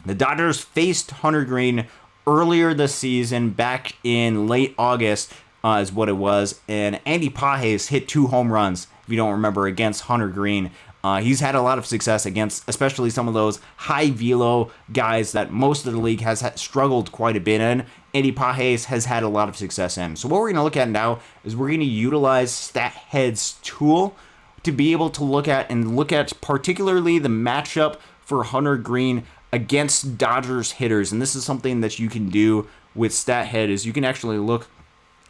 The Dodgers faced Hunter Greene earlier this season, back in late August is what it was, and Andy Pages hit 2 home runs, if you don't remember, against Hunter Greene. He's had a lot of success against especially some of those high velo guys that most of the league has struggled quite a bit in. Andy Pages has had a lot of success in. So what we're going to look at now is we're going to utilize StatHead's tool to be able to look at particularly the matchup for Hunter Greene against Dodgers hitters. And this is something that you can do with StatHead, is you can actually look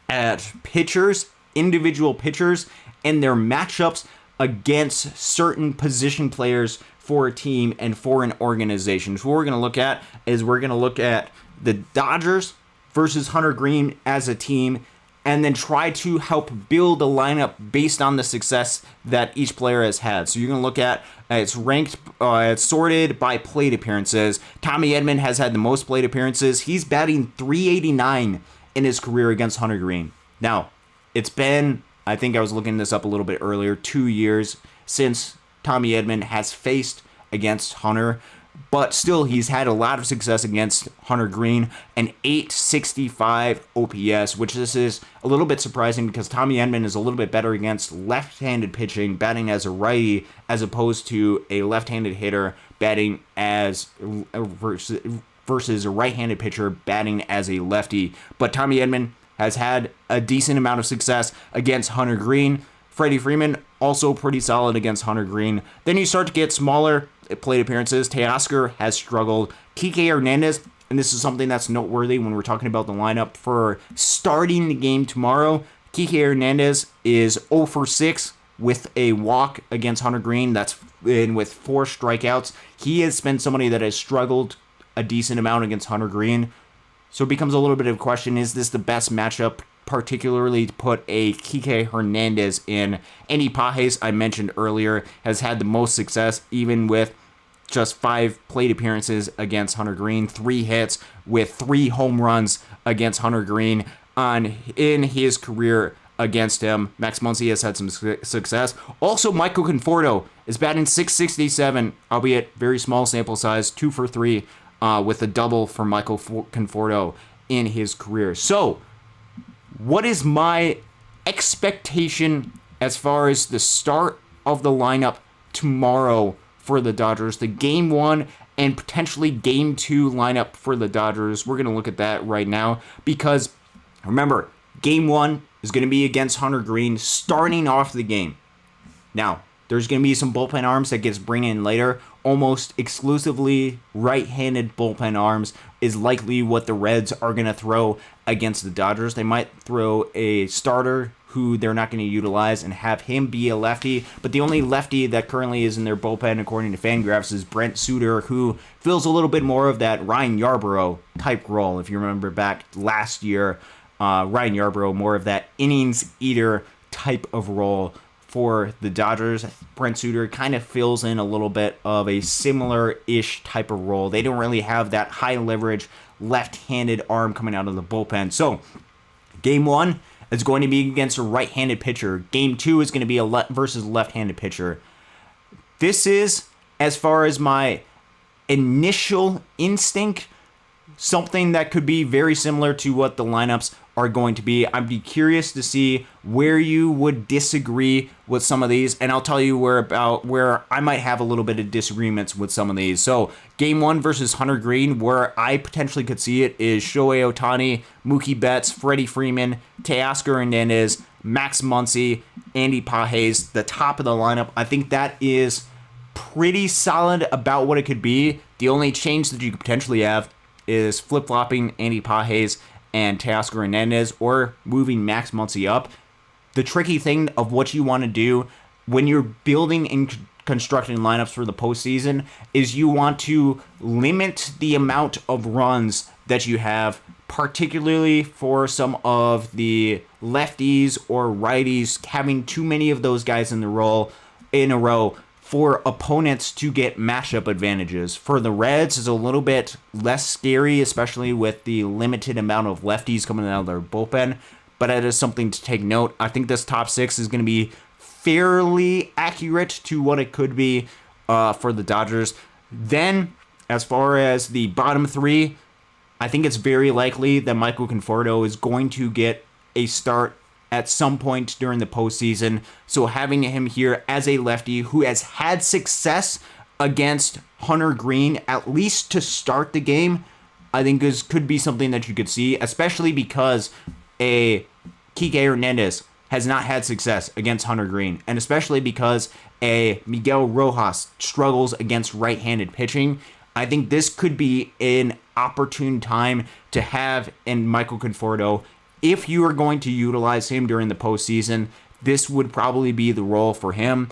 at pitchers, individual pitchers, and their matchups against certain position players for a team and for an organization. So what we're going to look at is we're going to look at the Dodgers versus Hunter Greene as a team, and then try to help build a lineup based on the success that each player has had. So you're going to look at, it's ranked, it's sorted by plate appearances. Tommy Edman has had the most plate appearances. He's batting .389 in his career against Hunter Greene. Now, it's been, I think I was looking this up a little bit earlier, 2 years since Tommy Edman has faced against Hunter. But still, he's had a lot of success against Hunter Greene, an .865 OPS, which this is a little bit surprising because Tommy Edman is a little bit better against left-handed pitching, batting as a righty, as opposed to a left-handed hitter batting as versus a right-handed pitcher batting as a lefty. But Tommy Edman has had a decent amount of success against Hunter Greene. Freddie Freeman also pretty solid against Hunter Greene. Then you start to get smaller plate appearances. Teoscar has struggled. Kike Hernandez, and this is something that's noteworthy when we're talking about the lineup for starting the game tomorrow. Kike Hernandez is 0 for 6 with a walk against Hunter Greene. That's in with 4 strikeouts. He has been somebody that has struggled a decent amount against Hunter Greene. So it becomes a little bit of a question, is this the best matchup, particularly to put a Kike Hernandez in? Andy Pages, I mentioned earlier, has had the most success, even with just 5 plate appearances against Hunter Greene, 3 hits with 3 home runs against Hunter Greene in his career against him. Max Muncy has had some success. Also, Michael Conforto is batting .667, albeit very small sample size, 2 for 3 with a double for Michael Conforto in his career. So, what is my expectation as far as the start of the lineup tomorrow for the Dodgers? The Game 1 and potentially Game 2 lineup for the Dodgers. We're going to look at that right now because, remember, Game 1 is going to be against Hunter Greene starting off the game. Now, there's going to be some bullpen arms that gets bring in later. Almost exclusively right-handed bullpen arms is likely what the Reds are going to throw against the Dodgers. They might throw a starter who they're not going to utilize and have him be a lefty. But the only lefty that currently is in their bullpen, according to Fangraphs, is Brent Suter, who fills a little bit more of that Ryan Yarbrough type role. If you remember back last year, Ryan Yarbrough, more of that innings eater type of role for the Dodgers. Brent Suter kind of fills in a little bit of a similar-ish type of role. They don't really have that high-leverage left-handed arm coming out of the bullpen. So, Game 1 is going to be against a right-handed pitcher. Game 2 is going to be versus left-handed pitcher. This is, as far as my initial instinct, something that could be very similar to what the lineups are going to be. I'd be curious to see where you would disagree with some of these, and I'll tell you where I might have a little bit of disagreements with some of these. So, Game 1 versus Hunter Greene, where I potentially could see it is Shohei Ohtani, Mookie Betts, Freddie Freeman, Teoscar Hernandez, Max Muncy, Andy Pages, the top of the lineup. I think that is pretty solid about what it could be. The only change that you could potentially have is flip-flopping Andy Pages and Teoscar Hernandez, or moving Max Muncy up. The tricky thing of what you want to do when you're building and constructing lineups for the postseason is you want to limit the amount of runs that you have, particularly for some of the lefties or righties, having too many of those guys in a row for opponents to get matchup advantages. For the Reds, it's a little bit less scary, especially with the limited amount of lefties coming out of their bullpen, but it is something to take note. I think this top 6 is going to be fairly accurate to what it could be for the Dodgers. Then, as far as the bottom 3, I think it's very likely that Michael Conforto is going to get a start at some point during the postseason. So having him here as a lefty who has had success against Hunter Greene, at least to start the game, I think could be something that you could see, especially because a Kike Hernandez has not had success against Hunter Greene, and especially because a Miguel Rojas struggles against right-handed pitching. I think this could be an opportune time to have in Michael Conforto. If you are going to utilize him during the postseason, this would probably be the role for him.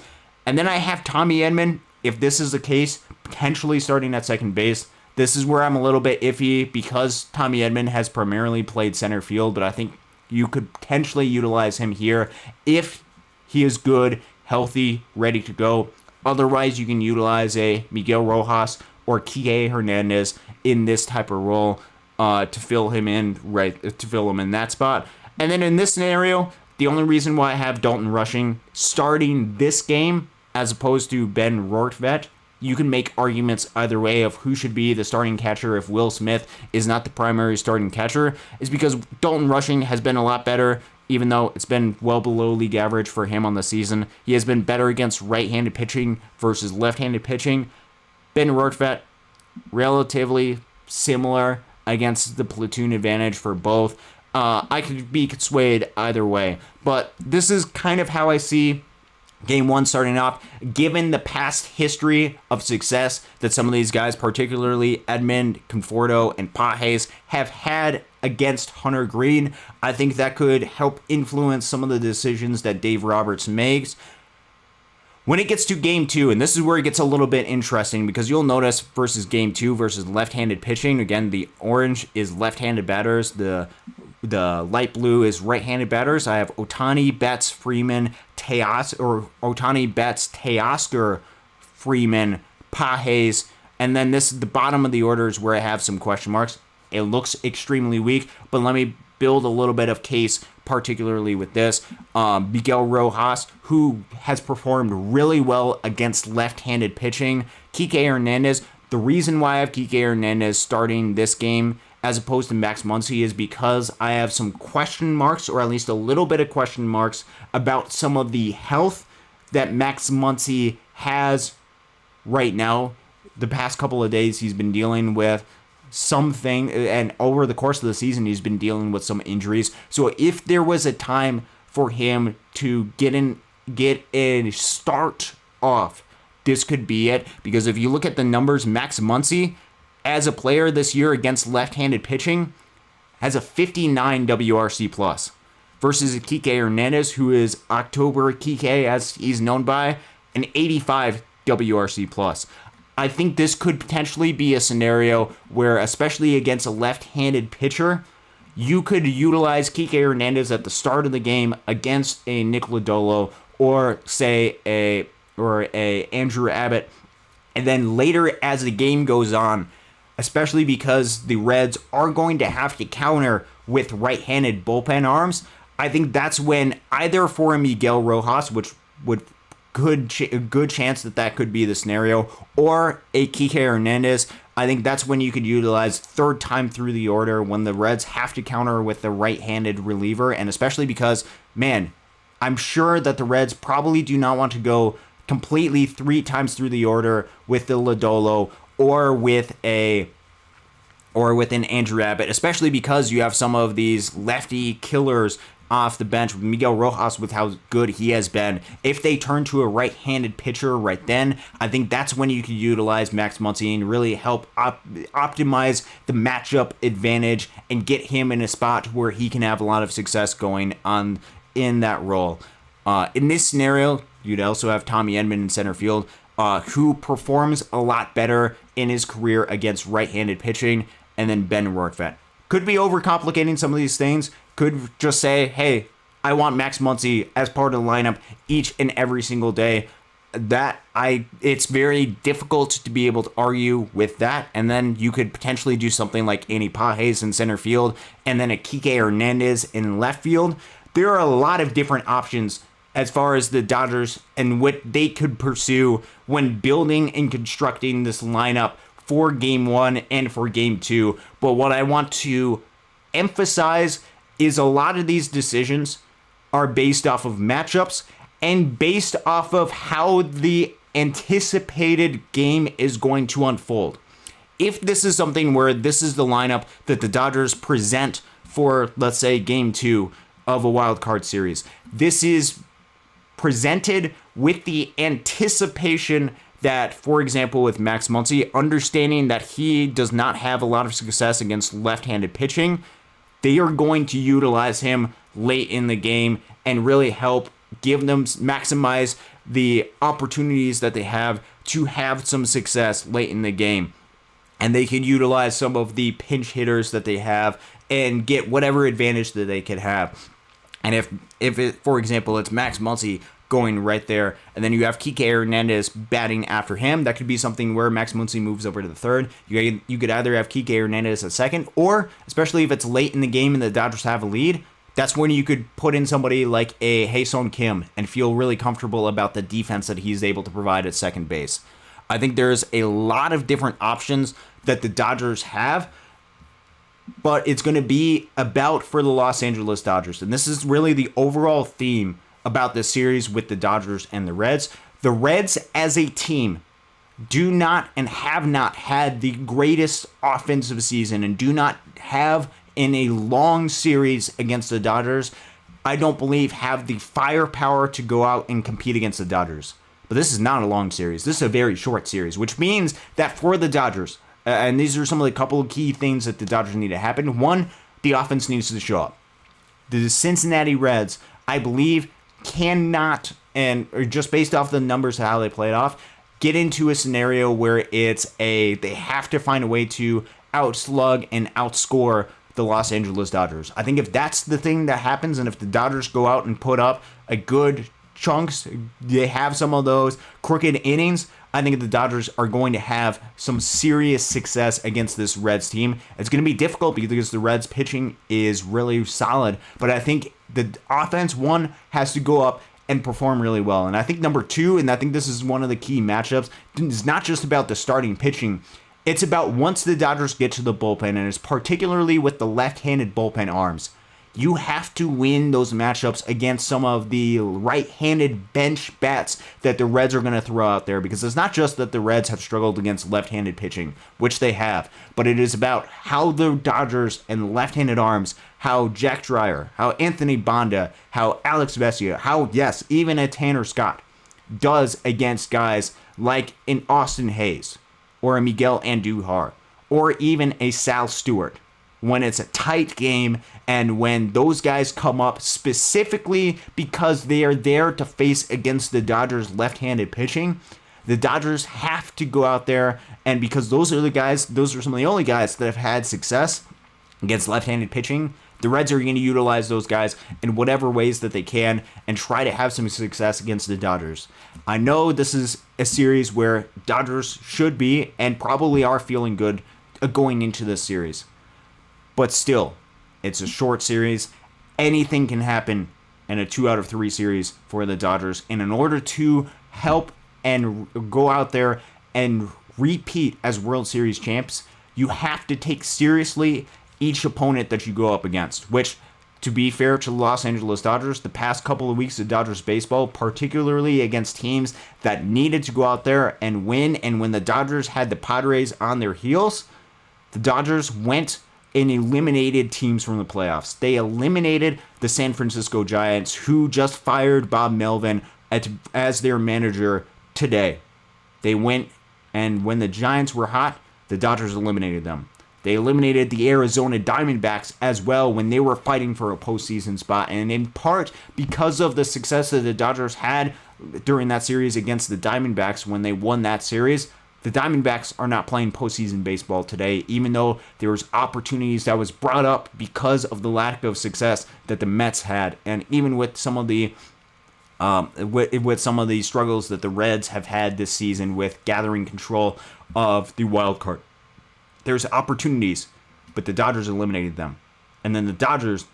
And then I have Tommy Edman, if this is the case, potentially starting at second base. This is where I'm a little bit iffy because Tommy Edman has primarily played center field, but I think you could potentially utilize him here if he is good, healthy, ready to go. Otherwise, you can utilize a Miguel Rojas or Kike Hernandez in this type of role to fill him in that spot. And then in this scenario, the only reason why I have Dalton Rushing starting this game as opposed to Ben Rortvedt, you can make arguments either way of who should be the starting catcher if Will Smith is not the primary starting catcher, is because Dalton Rushing has been a lot better, even though it's been well below league average for him on the season. He has been better against right-handed pitching versus left-handed pitching. Ben Rortvedt, relatively similar against the platoon advantage for both. I could be swayed either way, but this is kind of how I see Game 1 starting off, given the past history of success that some of these guys, particularly Edman, Conforto, and Pages, have had against Hunter Greene. I think that could help influence some of the decisions that Dave Roberts makes. When it gets to Game 2, and this is where it gets a little bit interesting, because you'll notice versus Game 2 versus left-handed pitching, again, the orange is left-handed batters, the light blue is right-handed batters. I have Ohtani, Betts, Freeman, Ohtani, Betts, Teoscar, Freeman, Pages, and then this the bottom of the order is where I have some question marks. It looks extremely weak, but let me build a little bit of case, particularly with this. Miguel Rojas, who has performed really well against left-handed pitching. Kike Hernandez, The reason why I have Kike Hernandez starting this game as opposed to Max Muncy is because I have some question marks, or at least a little bit of question marks, about some of the health that Max Muncy has right now. The past couple of days he's been dealing with something, and over the course of the season he's been dealing with some injuries. So if there was a time for him to get a start off, this could be it. Because if you look at the numbers, Max Muncy as a player this year against left-handed pitching has a 59 WRC plus versus Kike Hernandez, who is October Kike as he's known by, an 85 WRC plus. I think this could potentially be a scenario where, especially against a left-handed pitcher, you could utilize Kike Hernandez at the start of the game against a Nick Lodolo or say a Andrew Abbott, and then later as the game goes on, especially because the Reds are going to have to counter with right-handed bullpen arms, I think that's when either for Miguel Rojas, which would a good chance that could be the scenario, or a Kike Hernandez, I think that's when you could utilize third time through the order when the Reds have to counter with the right-handed reliever, and especially because, man, I'm sure that the Reds probably do not want to go completely 3 times through the order with the Lodolo or with an Andrew Abbott, especially because you have some of these lefty killers off the bench with Miguel Rojas with how good he has been. If they turn to a right-handed pitcher right then, I think that's when you can utilize Max Muncy and really help optimize the matchup advantage and get him in a spot where he can have a lot of success going on in that role. In this scenario, you'd also have Tommy Edman in center field, who performs a lot better in his career against right-handed pitching, and then Ben Rortvedt. Could be overcomplicating some of these things. Could just say, hey, I want Max Muncy as part of the lineup each and every single day. It's very difficult to be able to argue with that. And then you could potentially do something like Andy Pages in center field and then a Kike Hernandez in left field. There are a lot of different options as far as the Dodgers and what they could pursue when building and constructing this lineup for Game 1 and for Game 2. But what I want to emphasize is a lot of these decisions are based off of matchups and based off of how the anticipated game is going to unfold. If this is something where this is the lineup that the Dodgers present for, let's say, Game 2 of a wild card series, this is presented with the anticipation that, for example, with Max Muncy, understanding that he does not have a lot of success against left-handed pitching, they are going to utilize him late in the game and really help give them, maximize the opportunities that they have to have some success late in the game. And they can utilize some of the pinch hitters that they have and get whatever advantage that they could have. And if it, for example, it's Max Muncy going right there, and then you have Kike Hernandez batting after him, that could be something where Max Muncy moves over to the third. You could either have Kike Hernandez at second, or, especially if it's late in the game and the Dodgers have a lead, that's when you could put in somebody like a Hae-Sung Kim and feel really comfortable about the defense that he's able to provide at second base. I think there's a lot of different options that the Dodgers have, but it's going to be about for the Los Angeles Dodgers. And this is really the overall theme about this series with the Dodgers and the Reds. The Reds as a team do not and have not had the greatest offensive season and do not have in a long series against the Dodgers, I don't believe have the firepower to go out and compete against the Dodgers. But this is not a long series. This is a very short series, which means that for the Dodgers, and these are some of the couple of key things that the Dodgers need to happen. One, the offense needs to show up. The Cincinnati Reds, I believe, cannot, and or just based off the numbers of how they played off, get into a scenario where they have to find a way to outslug and outscore the Los Angeles Dodgers. I think if that's the thing that happens, and if the Dodgers go out and put up a good chunks, they have some of those crooked innings, I think the Dodgers are going to have some serious success against this Reds team. It's going to be difficult because the Reds pitching is really solid, but I think the offense, one, has to go up and perform really well. And I think number 2, and I think this is one of the key matchups, is not just about the starting pitching. It's about once the Dodgers get to the bullpen, and it's particularly with the left-handed bullpen arms. You have to win those matchups against some of the right-handed bench bats that the Reds are going to throw out there, because it's not just that the Reds have struggled against left-handed pitching, which they have, but it is about how the Dodgers and left-handed arms, how Jack Dreyer, how Anthony Banda, how Alex Vesia, how, yes, even a Tanner Scott does against guys like an Austin Hayes or a Miguel Andujar or even a Sal Stewart. When it's a tight game and when those guys come up specifically because they are there to face against the Dodgers left-handed pitching, the Dodgers have to go out there, and because those are some of the only guys that have had success against left-handed pitching, the Reds are going to utilize those guys in whatever ways that they can and try to have some success against the Dodgers. I know this is a series where Dodgers should be and probably are feeling good going into this series. But still, it's a short series. Anything can happen in a 2 out of 3 series for the Dodgers. And in order to help and go out there and repeat as World Series champs, you have to take seriously each opponent that you go up against. Which, to be fair to the Los Angeles Dodgers, the past couple of weeks of Dodgers baseball, particularly against teams that needed to go out there and win, and when the Dodgers had the Padres on their heels, the Dodgers went and eliminated teams from the playoffs. They eliminated the San Francisco Giants, who just fired Bob Melvin as their manager today. They went, and when the Giants were hot, the Dodgers eliminated them. They eliminated the Arizona Diamondbacks as well when they were fighting for a postseason spot, and in part because of the success that the Dodgers had during that series against the Diamondbacks when they won that series, the Diamondbacks are not playing postseason baseball today, even though there was opportunities that was brought up because of the lack of success that the Mets had, and even with some of the with some of the struggles that the Reds have had this season with gathering control of the wild card. There's opportunities, but the Dodgers eliminated them. And then the Dodgers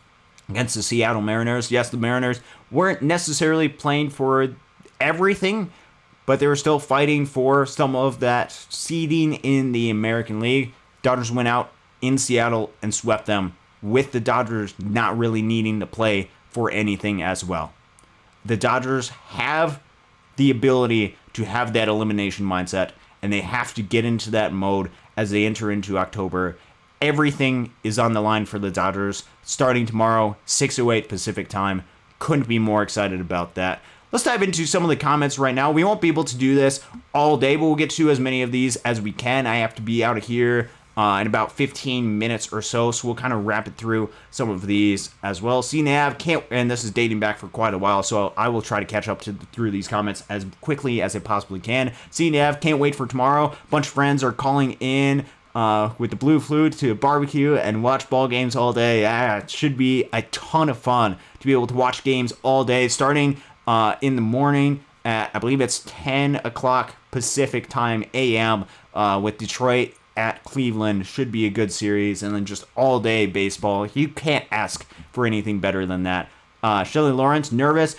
against the Seattle Mariners. Yes, the Mariners weren't necessarily playing for everything, but they were still fighting for some of that seeding in the American League. Dodgers went out in Seattle and swept them, with the Dodgers not really needing to play for anything as well. The Dodgers have the ability to have that elimination mindset, and they have to get into that mode as they enter into October. Everything is on the line for the Dodgers starting tomorrow, 6:08 Pacific time. Couldn't be more excited about that. Let's dive into some of the comments right now. We won't be able to do this all day, but we'll get to as many of these as we can. I have to be out of here in about 15 minutes or so we'll kind of wrap it through some of these as well. CNAV, and this is dating back for quite a while, so I will try to catch up through these comments as quickly as I possibly can. CNAV, can't wait for tomorrow. A bunch of friends are calling in with the Blue Flu to barbecue and watch ball games all day. It should be a ton of fun to be able to watch games all day, starting in the morning at, I believe it's 10 o'clock Pacific time a.m. With Detroit at Cleveland. Should be a good series, and then just all day baseball. You can't ask for anything better than that. Shelly Lawrence, nervous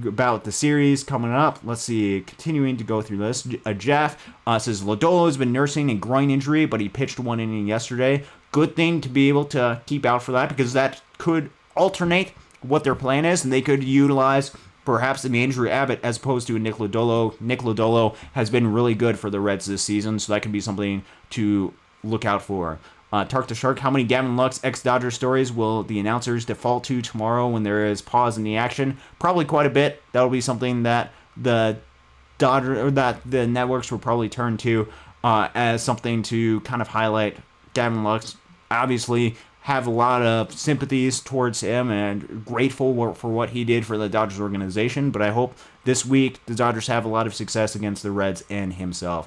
about the series coming up. Let's see, continuing to go through this. Jeff says Lodolo has been nursing a groin injury, but he pitched one inning yesterday. Good thing to be able to keep out for that, because that could alternate what their plan is, and they could utilize perhaps an Andrew Abbott as opposed to a Nick Lodolo. Nick Lodolo has been really good for the Reds this season, so that could be something to look out for. Tark the Shark, how many Gavin Lux ex-Dodger stories will the announcers default to tomorrow when there is pause in the action? Probably quite a bit. That'll be something that the networks will probably turn to as something to kind of highlight Gavin Lux. Obviously, have a lot of sympathies towards him and grateful for what he did for the Dodgers organization, but I hope this week the Dodgers have a lot of success against the Reds and himself.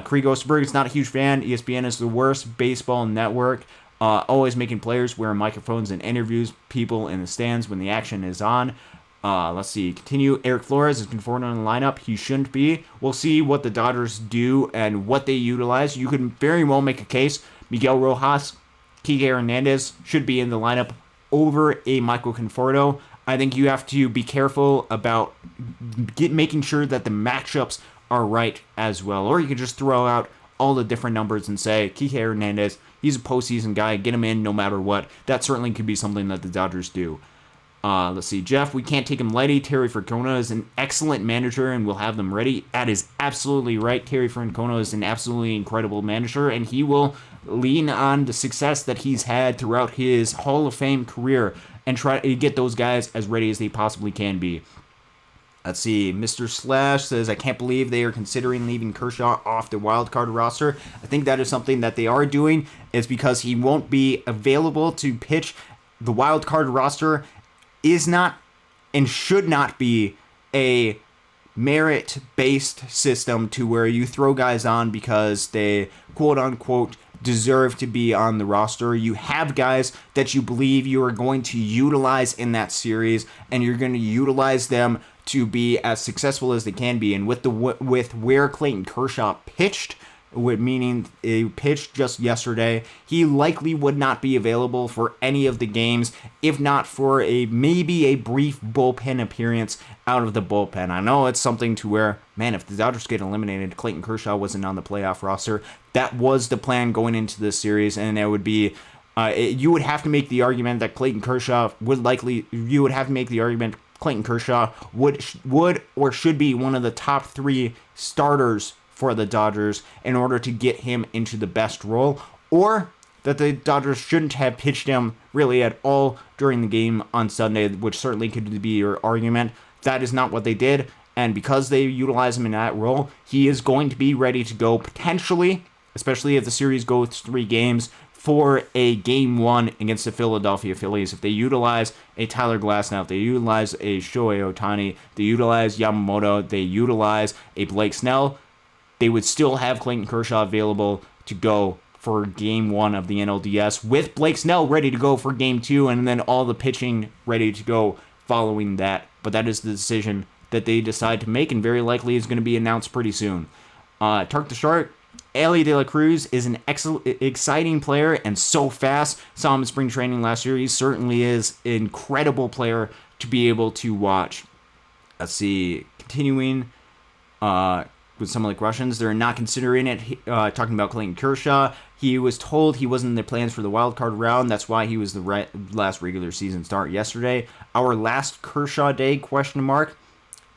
Krieg Osterberg is not a huge fan. ESPN is the worst baseball network, always making players wear microphones and interviews people in the stands when the action is on. Let's see, continue. Eric Flores has been forward on the lineup. He shouldn't be. We'll see what the Dodgers do and what they utilize. You could very well make a case Miguel Rojas, Kike Hernandez should be in the lineup over a Michael Conforto. I think you have to be careful about making sure that the matchups are right as well. Or you could just throw out all the different numbers and say, Kike Hernandez, he's a postseason guy, get him in no matter what. That certainly could be something that the Dodgers do. Let's see, Jeff, we can't take him lightly. Terry Francona is an excellent manager and we'll have them ready. That is absolutely right. Terry Francona is an absolutely incredible manager and he will lean on the success that he's had throughout his Hall of Fame career and try to get those guys as ready as they possibly can be. Let's see, Mr. Slash says, I can't believe they are considering leaving Kershaw off the wild card roster. I think that is something that they are doing. It's because he won't be available to pitch. The wild card roster is not and should not be a merit-based system to where you throw guys on because they quote-unquote deserve to be on the roster. You have guys that you believe you are going to utilize in that series, and you're going to utilize them to be as successful as they can be. And with where Clayton Kershaw pitched, meaning he pitched just yesterday, he likely would not be available for any of the games, if not for maybe a brief bullpen appearance out of the bullpen. I know it's something to where, man, if the Dodgers get eliminated, Clayton Kershaw wasn't on the playoff roster. That was the plan going into this series, and it would be you would have to make the argument that Clayton Kershaw would or should be one of the top 3 starters for the Dodgers in order to get him into the best role, or that the Dodgers shouldn't have pitched him really at all during the game on Sunday, which certainly could be your argument. That is not what they did, and because they utilize him in that role, he is going to be ready to go potentially, especially if the series goes 3 games, for a Game 1 against the Philadelphia Phillies. If they utilize a Tyler Glasnow, if they utilize a Shohei Ohtani, they utilize Yamamoto, they utilize a Blake Snell, they would still have Clayton Kershaw available to go for Game 1 of the NLDS, with Blake Snell ready to go for Game 2, and then all the pitching ready to go following that. But that is the decision that they decide to make, and very likely is going to be announced pretty soon. Tark the Shark, Ellie De La Cruz is an exciting player and so fast. Saw him in spring training last year. He certainly is an incredible player to be able to watch. Let's see, continuing with some of the questions. They're not considering it. Talking about Clayton Kershaw, he was told he wasn't in the plans for the wild card round. That's why he was the last regular season start yesterday. Our last Kershaw day, ?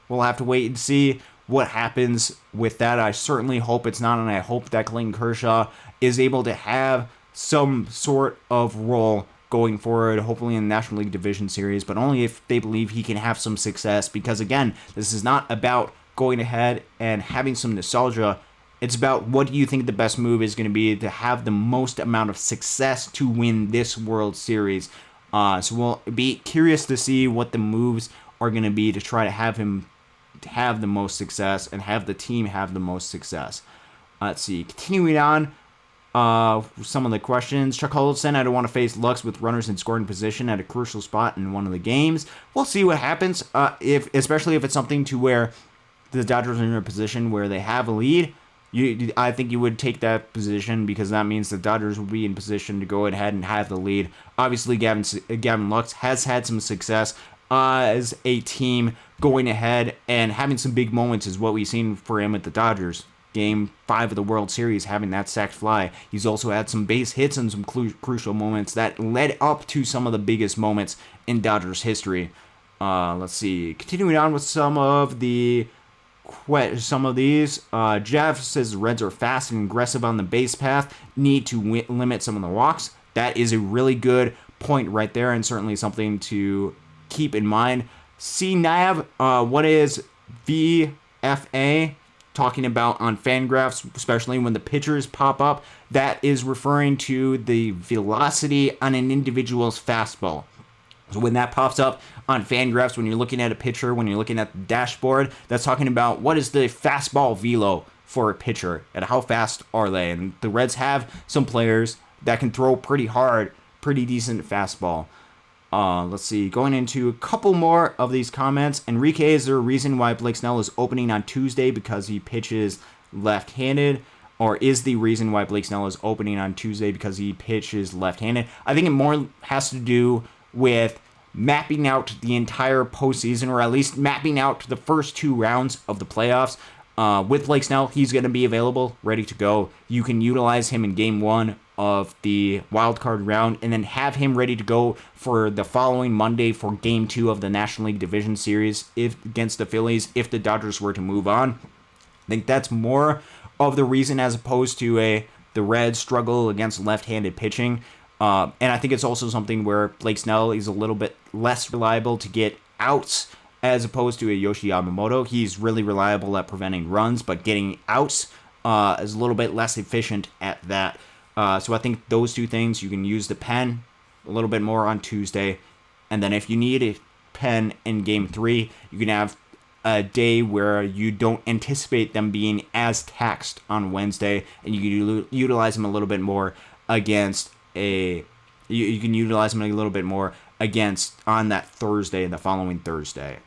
We'll have to wait and see what happens with that. I certainly hope it's not, and I hope that Clayton Kershaw is able to have some sort of role going forward, hopefully in the National League Division Series, but only if they believe he can have some success, because again, this is not about going ahead and having some nostalgia. It's about what do you think the best move is going to be to have the most amount of success to win this World Series. So we'll be curious to see what the moves are going to be to try to have him have the most success and have the team have the most success. Let's see. Continuing on, some of the questions. Chuck Huddleston, I don't want to face Lux with runners in scoring position at a crucial spot in one of the games. We'll see what happens, especially if it's something to where the Dodgers are in a position where they have a lead. I think you would take that position because that means the Dodgers will be in position to go ahead and have the lead. Obviously, Gavin Lux has had some success as a team going ahead and having some big moments is what we've seen for him at the Dodgers. Game 5 of the World Series, having that sacked fly. He's also had some base hits and some crucial moments that led up to some of the biggest moments in Dodgers history. Let's see. Continuing on with some of these. Jeff says the Reds are fast and aggressive on the base path. Need to limit some of the walks. That is a really good point right there, and certainly something to keep in mind. CNAV, what is VFA talking about on Fangraphs, especially when the pitchers pop up? That is referring to the velocity on an individual's fastball. So when that pops up on Fangraphs, when you're looking at a pitcher, when you're looking at the dashboard, that's talking about what is the fastball velo for a pitcher and how fast are they. And the Reds have some players that can throw pretty hard, pretty decent fastball. Let's see, going into a couple more of these comments. Enrique, is there a reason why Blake Snell is opening on Tuesday because he pitches left-handed? Or is the reason why Blake Snell is opening on Tuesday because he pitches left-handed? I think it more has to do with mapping out the entire postseason, or at least mapping out the first 2 rounds of the playoffs. With Blake Snell, he's going to be available, ready to go. You can utilize him in Game 1 of the wildcard round, and then have him ready to go for the following Monday for Game 2 of the National League Division Series against the Phillies, if the Dodgers were to move on. I think that's more of the reason, as opposed to the Reds struggle against left-handed pitching. And I think it's also something where Blake Snell is a little bit less reliable to get outs as opposed to a Yoshi Yamamoto. He's really reliable at preventing runs, but getting outs is a little bit less efficient at that. So I think those 2 things, you can use the pen a little bit more on Tuesday. And then if you need a pen in Game 3, you can have a day where you don't anticipate them being as taxed on Wednesday, and you can utilize them a little bit more against you can utilize them a little bit more against on that Thursday and the following Thursday.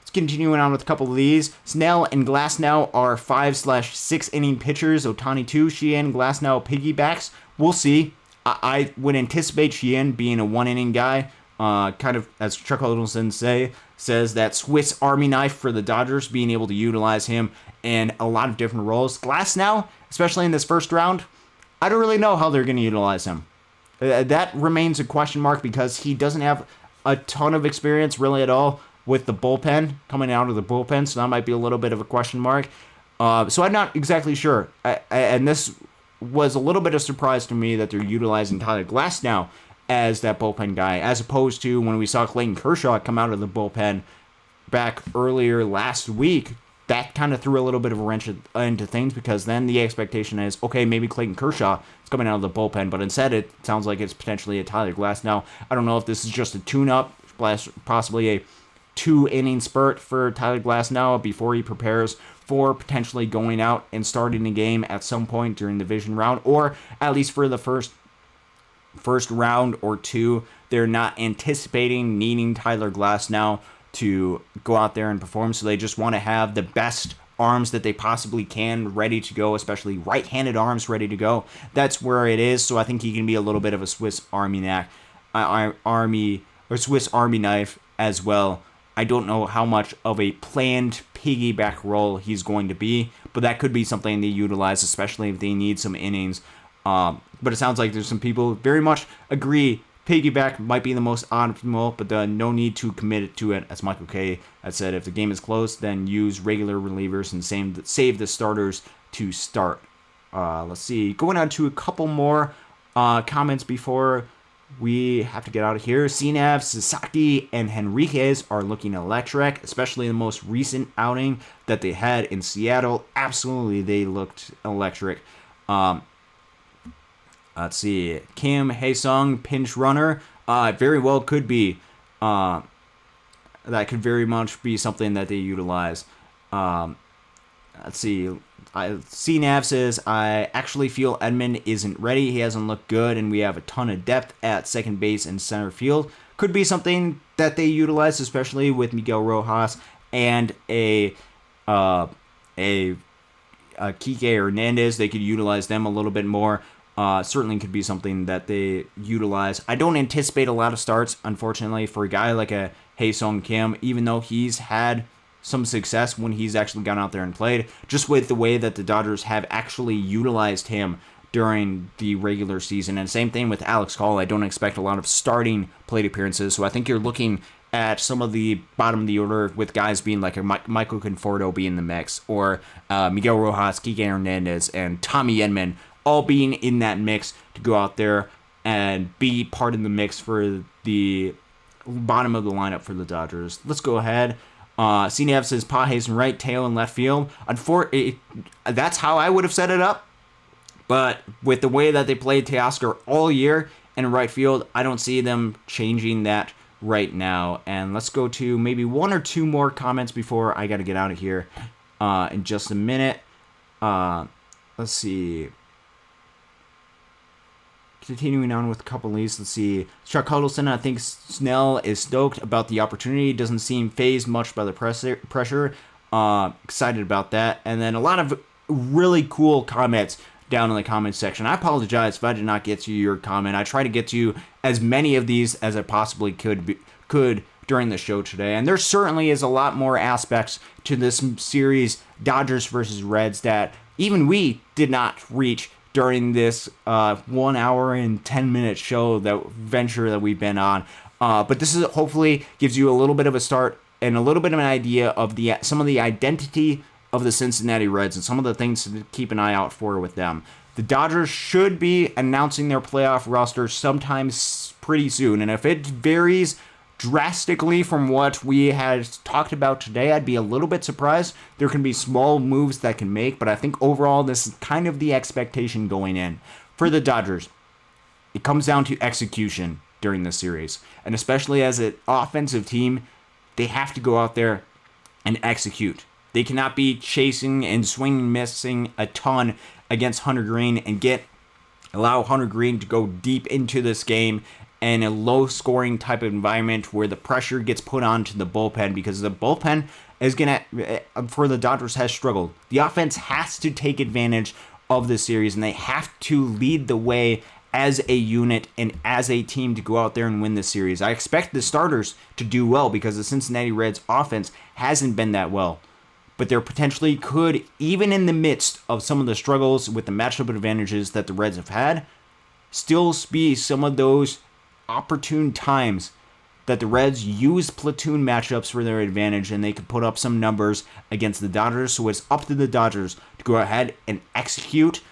Let's continuing on with a couple of these. Snell and Glasnow are 5/6 inning pitchers. Ohtani 2, Sheehan, Glasnow piggybacks. We'll see. I would anticipate Sheehan being a 1 inning guy. Kind of, as Chuck Huddleston says, that Swiss Army knife for the Dodgers, being able to utilize him in a lot of different roles. Glasnow, especially in this first round, I don't really know how they're going to utilize him. That remains a question mark, because he doesn't have a ton of experience really at all with the bullpen, coming out of the bullpen, so that might be a little bit of a question mark. So I'm not exactly sure. And this was a little bit of a surprise to me that they're utilizing Tyler Glasnow as that bullpen guy, as opposed to when we saw Clayton Kershaw come out of the bullpen back earlier last week. That kind of threw a little bit of a wrench into things, because then the expectation is, okay, maybe Clayton Kershaw is coming out of the bullpen, but instead it sounds like it's potentially a Tyler Glasnow. I don't know if this is just a tune-up, possibly a 2-inning spurt for Tyler Glasnow before he prepares for potentially going out and starting a game at some point during the division round, or at least for the first round or 2. They're not anticipating needing Tyler Glasnow to go out there and perform, so they just want to have the best arms that they possibly can ready to go, especially right-handed arms ready to go. That's where it is. So I think he can be a little bit of a Swiss Army knife as well. I don't know how much of a planned piggyback role he's going to be, but that could be something they utilize, especially if they need some innings. But it sounds like there's some people who very much agree piggyback might be the most optimal, but no need to commit to it. As Michael K had said, if the game is close, then use regular relievers and save the starters to start. Let's see. Going on to a couple more comments before we have to get out of here. CNAV, Sasaki, and Henriquez are looking electric, especially the most recent outing that they had in Seattle. Absolutely, they looked electric. Let's see. Kim Hae-sung, pinch runner. Very well could be. That could very much be something that they utilize. Let's see. CNAV says, I actually feel Edman isn't ready. He hasn't looked good, and we have a ton of depth at second base and center field. Could be something that they utilize, especially with Miguel Rojas and a Kike Hernandez. They could utilize them a little bit more. Certainly could be something that they utilize. I don't anticipate a lot of starts, unfortunately, for a guy like a Hae-sung Kim, even though he's had some success when he's actually gone out there and played, just with the way that the Dodgers have actually utilized him during the regular season. And same thing with Alex Call. I don't expect a lot of starting plate appearances, so I think you're looking at some of the bottom of the order with guys being like a Michael Conforto being in the mix, or Miguel Rojas, Kike Hernandez, and Tommy Edman all being in that mix to go out there and be part of the mix for the bottom of the lineup for the Dodgers. Let's go ahead. CNAV says Pages in right, tail in left field. That's how I would have set it up. But with the way that they played Teoscar all year in right field, I don't see them changing that right now. And let's go to maybe one or two more comments before I got to get out of here in just a minute. Let's see. Continuing on with a couple of these, let's see. Chuck Huddleston, I think Snell is stoked about the opportunity. Doesn't seem fazed much by the pressure. Excited about that. And then a lot of really cool comments down in the comment section. I apologize if I did not get to your comment. I try to get to as many of these as I possibly could during the show today. And there certainly is a lot more aspects to this series, Dodgers versus Reds, that even we did not reach during this 1 hour and 10 minute show that we've been on. But this is hopefully gives you a little bit of a start and a little bit of an idea of some of the identity of the Cincinnati Reds and some of the things to keep an eye out for with them. The Dodgers should be announcing their playoff roster sometime pretty soon, and if it varies drastically from what we had talked about today, I'd be a little bit surprised. There can be small moves that can make, but I think overall this is kind of the expectation going in. For the Dodgers, it comes down to execution during this series, and especially as an offensive team, they have to go out there and execute. They cannot be chasing and swinging, missing a ton against Hunter Green and allow Hunter Green to go deep into this game in a low-scoring type of environment where the pressure gets put onto the bullpen, because the bullpen is for the Dodgers has struggled. The offense has to take advantage of this series, and they have to lead the way as a unit and as a team to go out there and win this series. I expect the starters to do well because the Cincinnati Reds offense hasn't been that well. But there potentially could, even in the midst of some of the struggles with the matchup advantages that the Reds have had, still be some of those opportune times that the Reds use platoon matchups for their advantage and they could put up some numbers against the Dodgers. So it's up to the Dodgers to go ahead and execute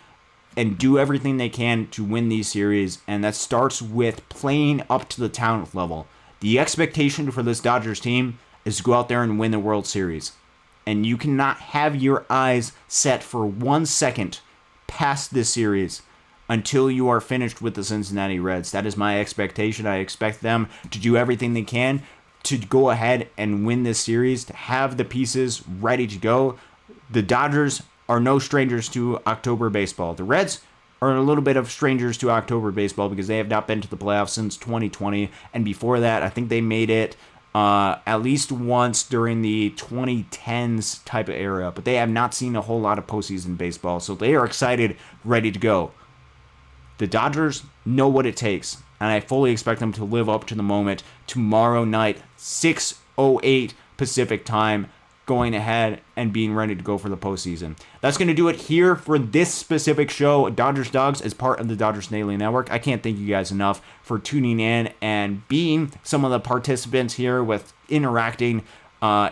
and do everything they can to win these series. And that starts with playing up to the talent level. The expectation for this Dodgers team is to go out there and win the World Series. And you cannot have your eyes set for 1 second past this series until you are finished with the Cincinnati Reds. That is my expectation. I expect them to do everything they can to go ahead and win this series, to have the pieces ready to go. The Dodgers are no strangers to October baseball. The Reds are a little bit of strangers to October baseball because they have not been to the playoffs since 2020. And before that, I think they made it at least once during the 2010s type of era, but they have not seen a whole lot of postseason baseball, so they are excited, ready to go. The Dodgers know what it takes, and I fully expect them to live up to the moment tomorrow night, 6:08 Pacific time, going ahead and being ready to go for the postseason. That's going to do it here for this specific show, Dodgers Dogs, as part of the Dodgers Daily Network. I can't thank you guys enough for tuning in and being some of the participants here with interacting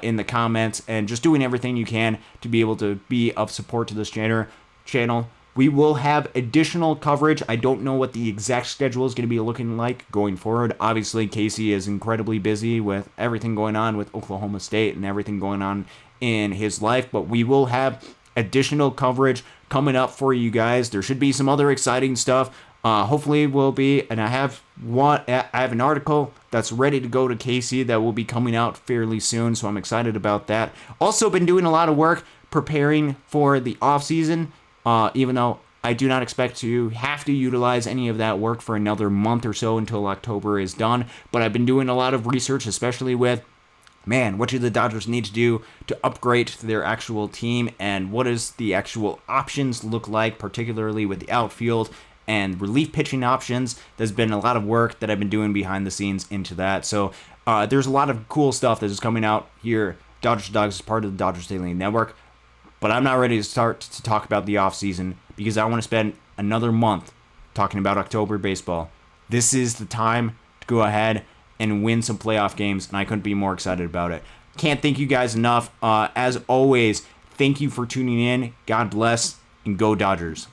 in the comments and just doing everything you can to be able to be of support to this channel. We will have additional coverage. I don't know what the exact schedule is going to be looking like going forward. Obviously, Casey is incredibly busy with everything going on with Oklahoma State and everything going on in his life, but we will have additional coverage coming up for you guys. There should be some other exciting stuff. Hopefully will be, and I have an article that's ready to go to Casey that will be coming out fairly soon, so I'm excited about that. Also been doing a lot of work preparing for the off season. Even though I do not expect to have to utilize any of that work for another month or so until October is done. But I've been doing a lot of research, especially with, what do the Dodgers need to do to upgrade their actual team, and what does the actual options look like, particularly with the outfield and relief pitching options. There's been a lot of work that I've been doing behind the scenes into that. So there's a lot of cool stuff that is coming out here. Dodgers Dogs is part of the Dodgers Daily Network. But I'm not ready to start to talk about the offseason because I want to spend another month talking about October baseball. This is the time to go ahead and win some playoff games, and I couldn't be more excited about it. Can't thank you guys enough. As always, thank you for tuning in. God bless, and go Dodgers.